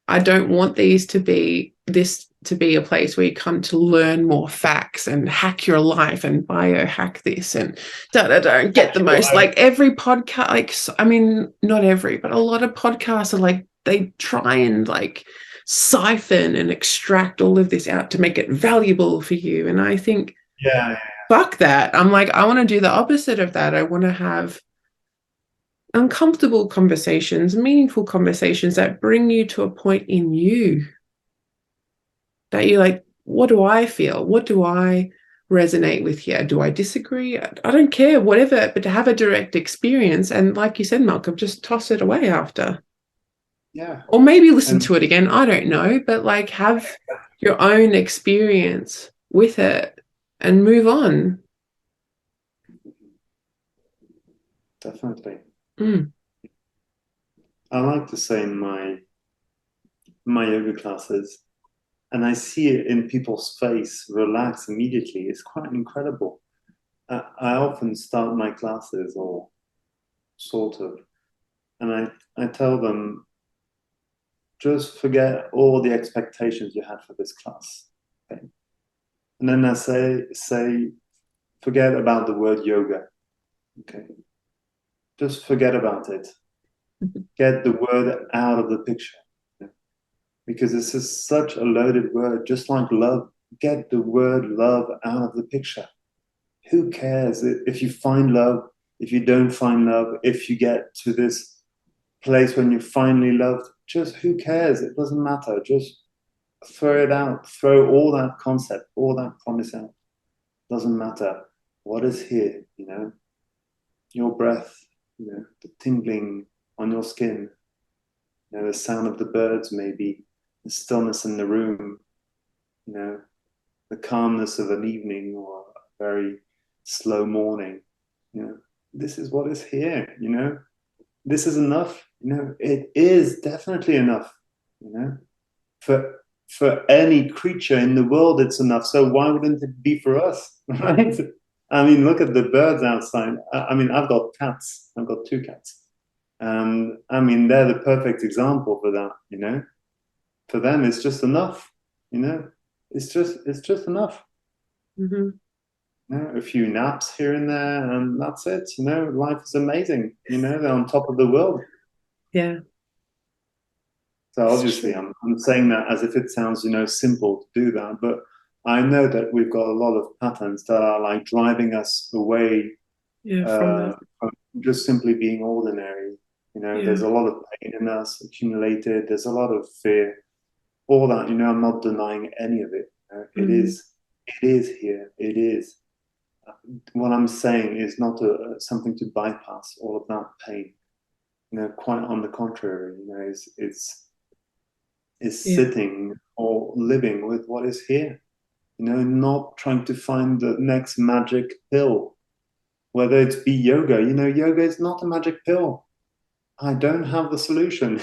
I don't want this to be a place where you come to learn more facts and hack your life and biohack this and and get the most. Like every podcast, like I mean, not every, but a lot of podcasts are like they try and like siphon and extract all of this out to make it valuable for you. And I think
yeah.
fuck that. I'm like, I want to do the opposite of that. I want to have uncomfortable conversations, meaningful conversations that bring you to a point in you that you're like, what do I feel? What do I resonate with here? Do I disagree? I don't care, whatever, but to have a direct experience. And like you said, Malcolm, just toss it away after.
Yeah.
Or maybe listen
And
to it again. I don't know, but like have your own experience with it and move on.
definitely.
Mm,
I like to say in my yoga classes, and I see it in people's face relax immediately. It's quite incredible. I often start my classes, or sort of, and I tell them just forget all the expectations you had for this class. Okay? And then I say forget about the word yoga. Okay. Just forget about it. Get the word out of the picture. Because this is such a loaded word, just like love. Get the word love out of the picture. Who cares if you find love, if you don't find love, if you get to this place when you finally loved? Just who cares? It doesn't matter. Just throw it out. Throw all that concept, all that promise out. Doesn't matter. What is here, your breath, the tingling on your skin, the sound of the birds, maybe the stillness in the room, you know, the calmness of an evening or a very slow morning. This is what is here. This is enough. It is definitely enough. For for any creature in the world, it's enough. So why wouldn't it be for us, right? I mean, look at the birds outside. I mean, I've got cats. I've got two cats, and I mean, they're the perfect example for that. You know, for them, it's just enough. You know, it's just enough.
Hmm.
You know, a few naps here and there, and that's it. You know, life is amazing. You know, they're on top of the world.
Yeah,
So
it's
obviously,
true.
I'm saying that as if it sounds, simple to do that, but I know that we've got a lot of patterns that are like driving us away
Yeah, from that.
from just simply being ordinary. You know,
Yeah.
there's a lot of pain in us accumulated. There's a lot of fear. All that, I'm not denying any of it.
Mm.
It is here. It is. What I'm saying is not something to bypass all of that pain. Quite on the contrary. Is
Yeah.
sitting or living with what is here. Not trying to find the next magic pill, whether it be yoga. Yoga is not a magic pill. I don't have the solution.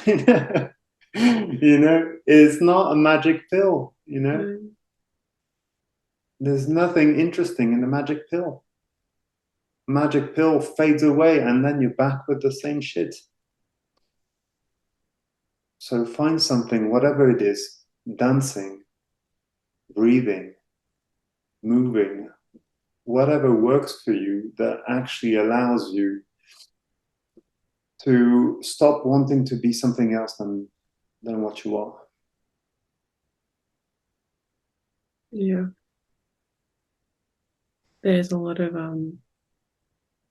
It's not a magic pill.
No.
There's nothing interesting in the magic pill. Magic pill fades away and then you're back with the same shit. So find something, whatever it is, dancing, breathing, moving, whatever works for you that actually allows you to stop wanting to be something else than what you are.
Yeah. There's a lot of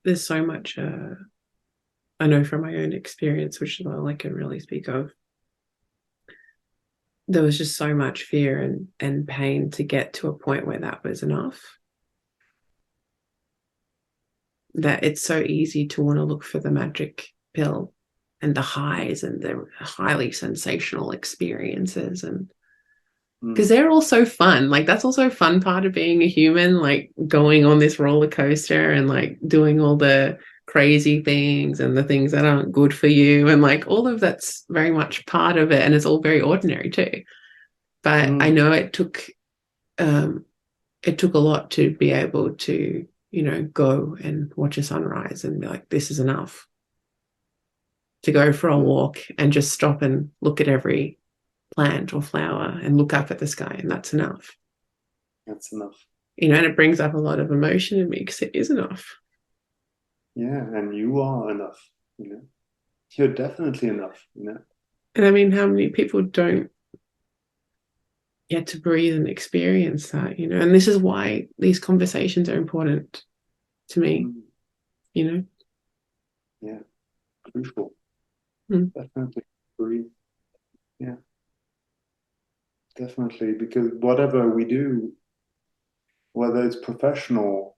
there's so much I know from my own experience, which is all I can really speak of. There was just so much fear and pain to get to a point where that was enough. That it's so easy to want to look for the magic pill and the highs and the highly sensational experiences, and because
Mm.
they're also fun. Like that's also a fun part of being a human, like going on this roller coaster and like doing all the crazy things and the things that aren't good for you, and like all of that's very much part of it, and it's all very ordinary too. But I
Mm.
know um it took a lot to be able to, go and watch a sunrise and be like, this is enough. To go for a
Yeah,
walk and just stop and look at every plant or flower and look up at the sky, and that's enough.
that's enough.
And it brings up a lot of emotion in me because it is enough.
Yeah, and you are enough. You're definitely enough.
And I mean, how many people don't get to breathe and experience that? And this is why these conversations are important to me,
Mm.
you know?
Yeah, crucial.
Mm.
Definitely agree. Yeah, definitely. Because whatever we do, whether it's professional,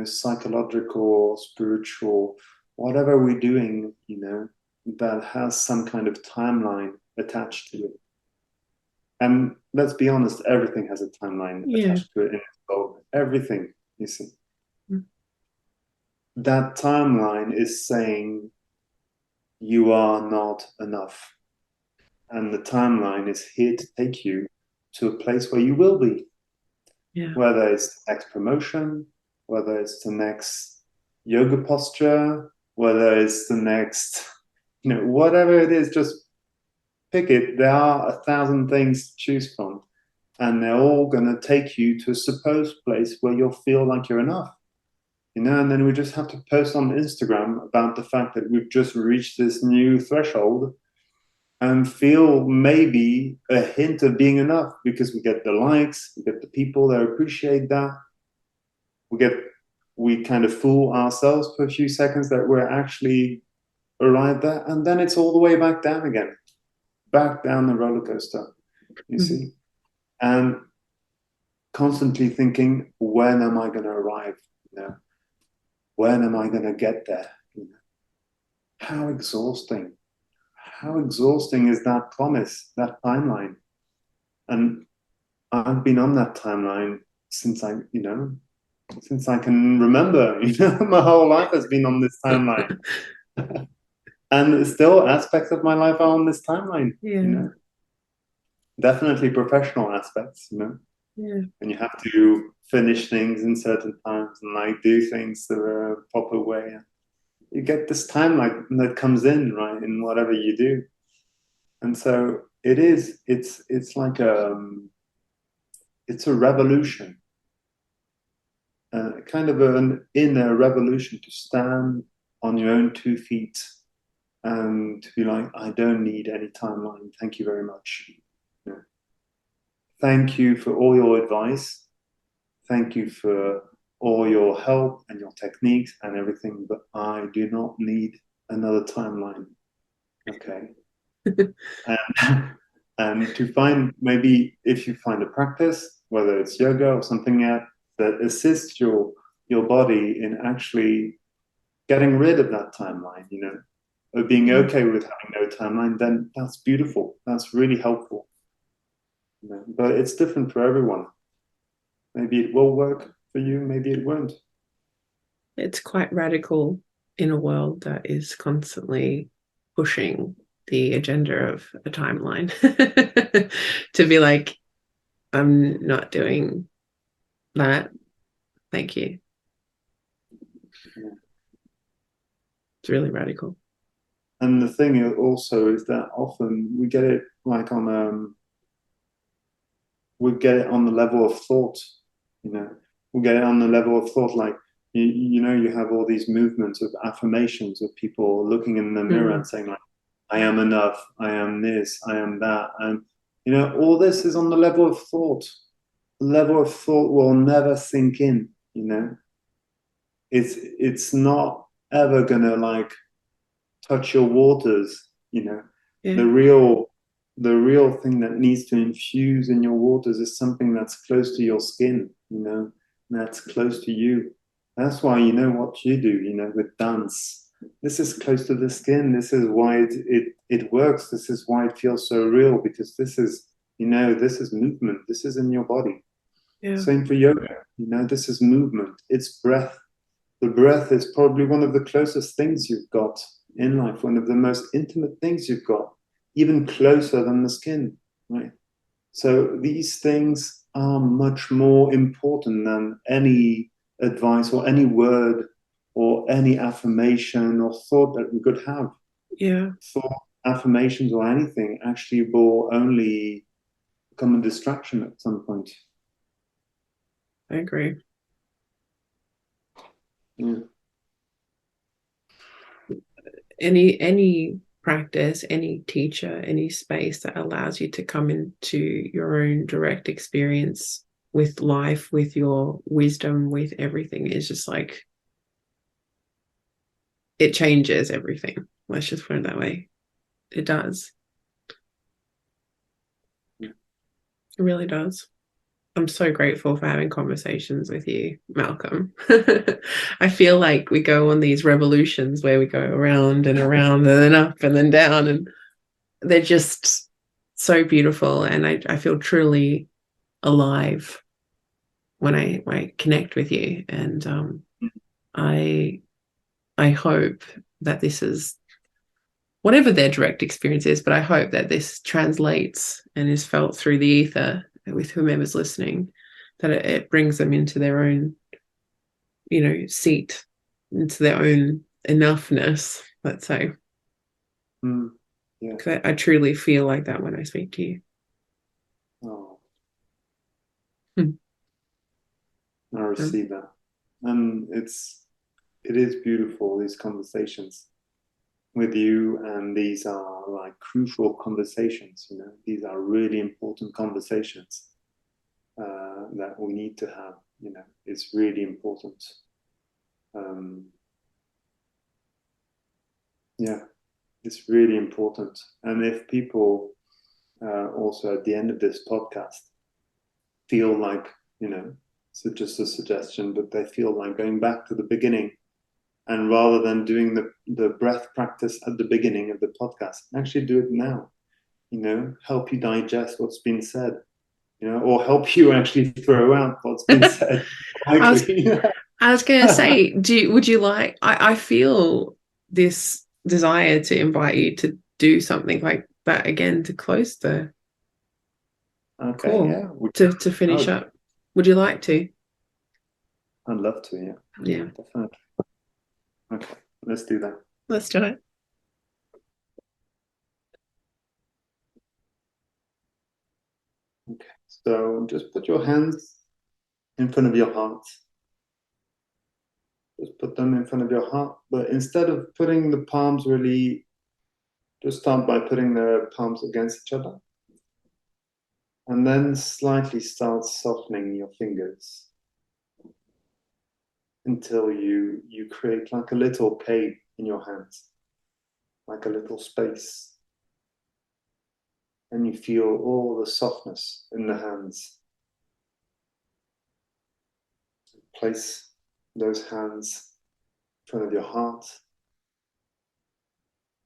psychological, spiritual, whatever we're doing, that has some kind of timeline attached to it. And let's be honest, everything has a timeline
Yeah.
attached to it in its world. Everything, you see.
Mm.
That timeline is saying you are not enough. And the timeline is here to take you to a place where you will be,
Yeah.
whether it's the next promotion, whether it's the next yoga posture, whether it's the next, whatever it is, just pick it. There are 1,000 things to choose from, and they're all going to take you to a supposed place where you'll feel like you're enough. And then we just have to post on Instagram about the fact that we've just reached this new threshold and feel maybe a hint of being enough because we get the likes, we get the people that appreciate that. We kind of fool ourselves for a few seconds that we're actually arrived there, and then it's all the way back down again, back down the roller coaster, you
Mm.
see, and constantly thinking, when am I going to arrive? When am I going to get there? How exhausting! How exhausting is that promise, that timeline? And I've been on that timeline since since I can remember. My whole life has been on this timeline. And still aspects of my life are on this timeline.
Yeah.
definitely professional aspects,
Yeah.
and you have to finish things in certain times and like do things the proper way. You get this timeline that comes in, right, in whatever you do. And so it's like it's a revolution, kind of an inner revolution to stand on your own 2 feet and to be like, I don't need any timeline. Thank you very much. Yeah. Thank you for all your advice. Thank you for all your help and your techniques and everything, but I do not need another timeline. Okay. And, and to find, maybe if you find a practice, whether it's yoga or something that assists your body in actually getting rid of that timeline, of being okay with having no timeline, then that's beautiful. That's really helpful. But it's different for everyone. Maybe it will work for you, maybe it won't.
It's quite radical in a world that is constantly pushing the agenda of a timeline to be like, I'm not doing that. Thank you. It's really radical.
And the thing also is that often we get it like we get it on the level of thought, we get it on the level of thought, like you have all these movements of affirmations of people looking in the mirror and saying like, I am enough, I am this, I am that, and all this is on the level of thought. The level of thought will never sink in. It's not ever gonna like touch your waters.
Yeah.
The real thing that needs to infuse in your waters is something that's close to your skin, that's close to you. That's why what you do, with dance. This is close to the skin. This is why it works. This is why it feels so real, because this is movement. This is in your body.
Yeah.
Same for yoga. This is movement. It's breath. The breath is probably one of the closest things you've got in life, one of the most intimate things you've got, even closer than the skin, right? So these things are much more important than any advice or any word or any affirmation or thought that we could have.
Yeah.
Thought, affirmations, or anything actually will only become a distraction at some point.
I agree.
Yeah.
Any practice, any teacher, any space that allows you to come into your own direct experience with life, with your wisdom, with everything is just like, it changes everything. Let's just put it that way. It does.
Yeah.
It really does. I'm so grateful for having conversations with you, Malcolm. I feel like we go on these revolutions where we go around and around and then up and then down, and they're just so beautiful. And I feel truly alive when I connect with you. And I hope that this is whatever their direct experience is, but I hope that this translates and is felt through the ether with whomever's listening, that it brings them into their own, seat, into their own enoughness, let's say.
Yeah.
I truly feel like that when I speak to you.
Oh.
Hmm.
I receive that. And it is beautiful, these conversations with you, and these are like crucial conversations. These are really important conversations that we need to have. It's really important. Yeah, it's really important. And if people also at the end of this podcast feel like, so just a suggestion, but they feel like going back to the beginning, and rather than doing the breath practice at the beginning of the podcast, actually do it now. Help you digest what's been said, or help you actually throw out what's been said.
I was going to say, would you like? I feel this desire to invite you to do something like that again to close the
Okay,
Cool.
yeah.
To
Oh,
finish up. Would you like to?
I'd love to, yeah. Yeah,
Yeah,
definitely. Okay, let's do that.
let's do it.
Okay, so just put your hands in front of your heart. Just put them in front of your heart, but instead of putting the palms really, just start by putting the palms against each other, and then slightly start softening your fingers until you create like a little cave in your hands, like a little space, and you feel all the softness in the hands. Place those hands in front of your heart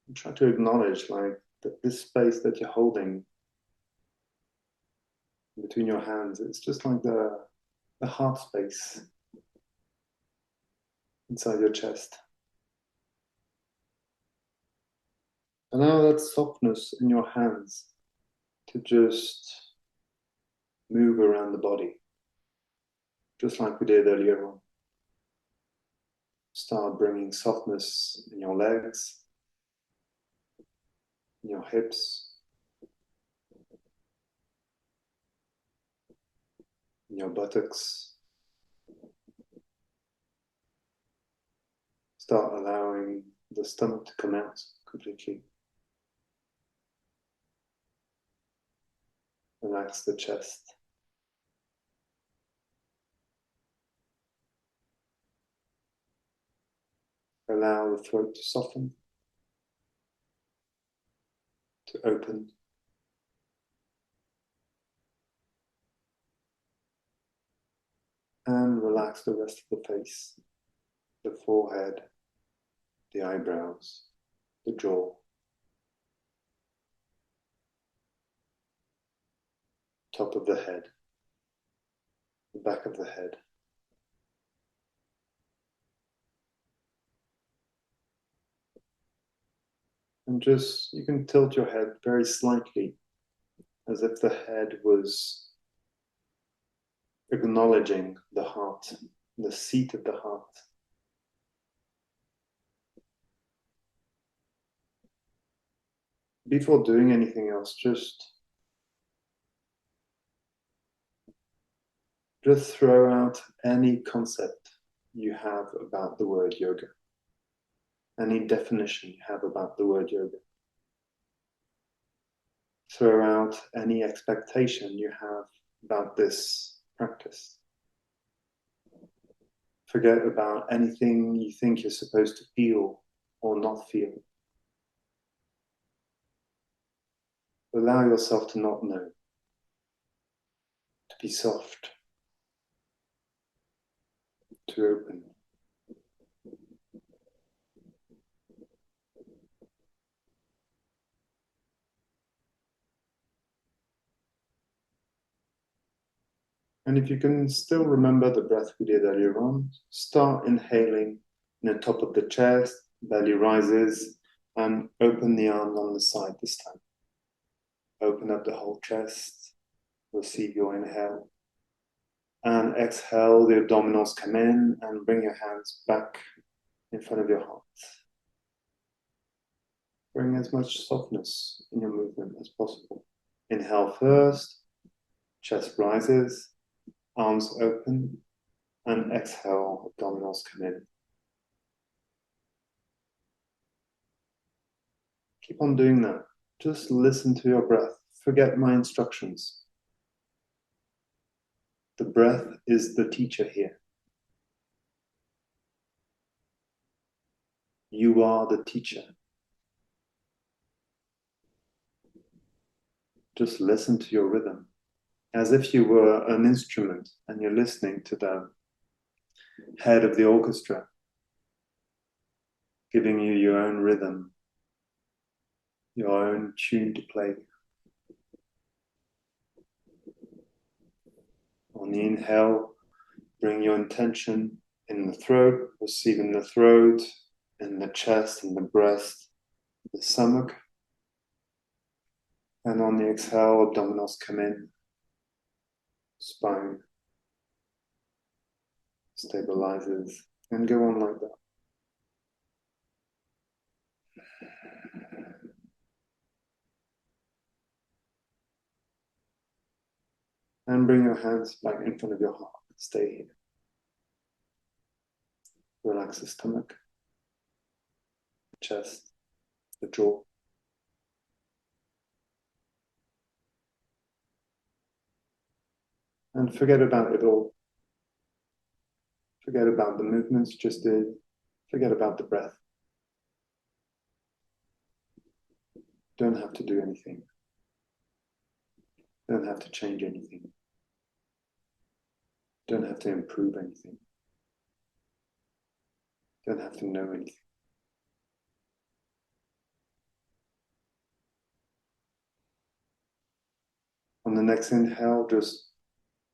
and try to acknowledge like that this space that you're holding between your hands, it's just like the heart space inside your chest. Allow that softness in your hands to just move around the body, just like we did earlier on. Start bringing softness in your legs, in your hips, in your buttocks. Start allowing the stomach to come out completely. Relax the chest. Allow the throat to soften, to open. And relax the rest of the face, the forehead, the eyebrows, the jaw, top of the head, the back of the head. And just, you can tilt your head very slightly as if the head was acknowledging the heart, the seat of the heart. Before doing anything else, just throw out any concept you have about the word yoga, any definition you have about the word yoga. Throw out any expectation you have about this practice. Forget about anything you think you're supposed to feel or not feel. Allow yourself to not know, to be soft, to open. And if you can still remember the breath we did earlier on, start inhaling in the top of the chest, belly rises, and open the arms on the side this time. Open up the whole chest, receive your inhale. And exhale, the abdominals come in and bring your hands back in front of your heart. Bring as much softness in your movement as possible. Inhale first, chest rises, arms open, and exhale, abdominals come in. Keep on doing that. Just listen to your breath. Forget my instructions. The breath is the teacher here. You are the teacher. Just listen to your rhythm as if you were an instrument and you're listening to the head of the orchestra, giving you your own rhythm, your own tune to play. On the inhale, bring your intention in the throat, receive in the throat, in the chest, in the breast, the stomach. And on the exhale, abdominals come in spine stabilizes, and go on like that. And bring your hands back in front of your heart. Stay here. Relax the stomach, the chest, the jaw. And forget about it all. Forget about the movements you just did. Forget about the breath. Don't have to do anything. Don't have to change anything. Don't have to improve anything. Don't have to know anything. On the next inhale, just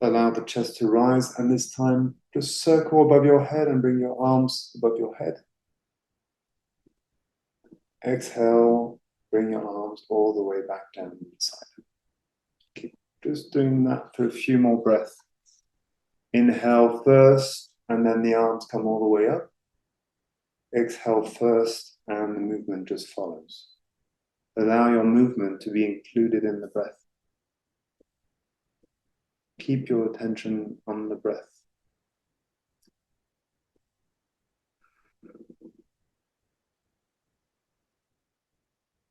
allow the chest to rise, and this time just circle above your head and bring your arms above your head. Exhale, bring your arms all the way back down inside. Keep just doing that for a few more breaths. Inhale first, and then the arms come all the way up. Exhale first, and the movement just follows. Allow your movement to be included in the breath. Keep your attention on the breath.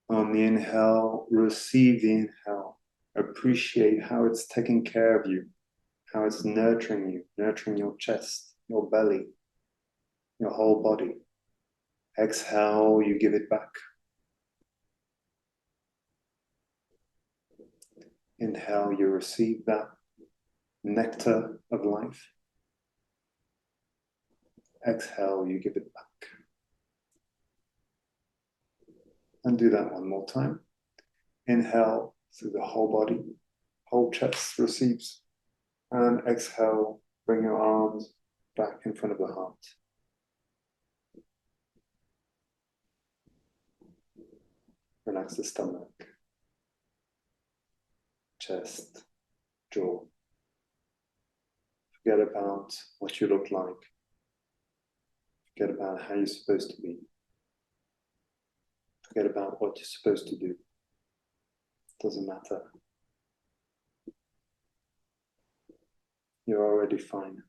On the inhale, receive the inhale. Appreciate how it's taking care of you, how it's nurturing you, nurturing your chest, your belly, your whole body. Exhale, you give it back. Inhale, you receive that nectar of life. Exhale, you give it back. And do that one more time. Inhale through the whole body, whole chest receives. And exhale, bring your arms back in front of the heart. Relax the stomach, chest, jaw. Forget about what you look like. Forget about how you're supposed to be. Forget about what you're supposed to do. Doesn't matter. You're already fine.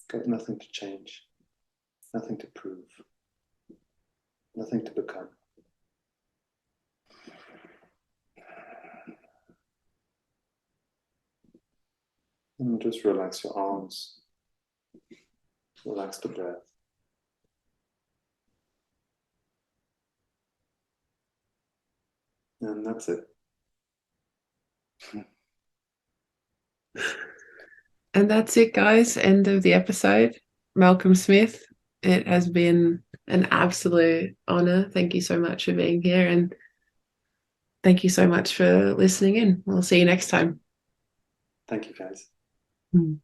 Got nothing to change, nothing to prove, nothing to become. And just relax your arms, relax the breath. And that's it.
And that's it, guys. End of the episode. Malcolm Smith, it has been an absolute honor. Thank you so much for being here, and thank you so much for listening in. We'll see you next time.
Thank you, guys.
Mm.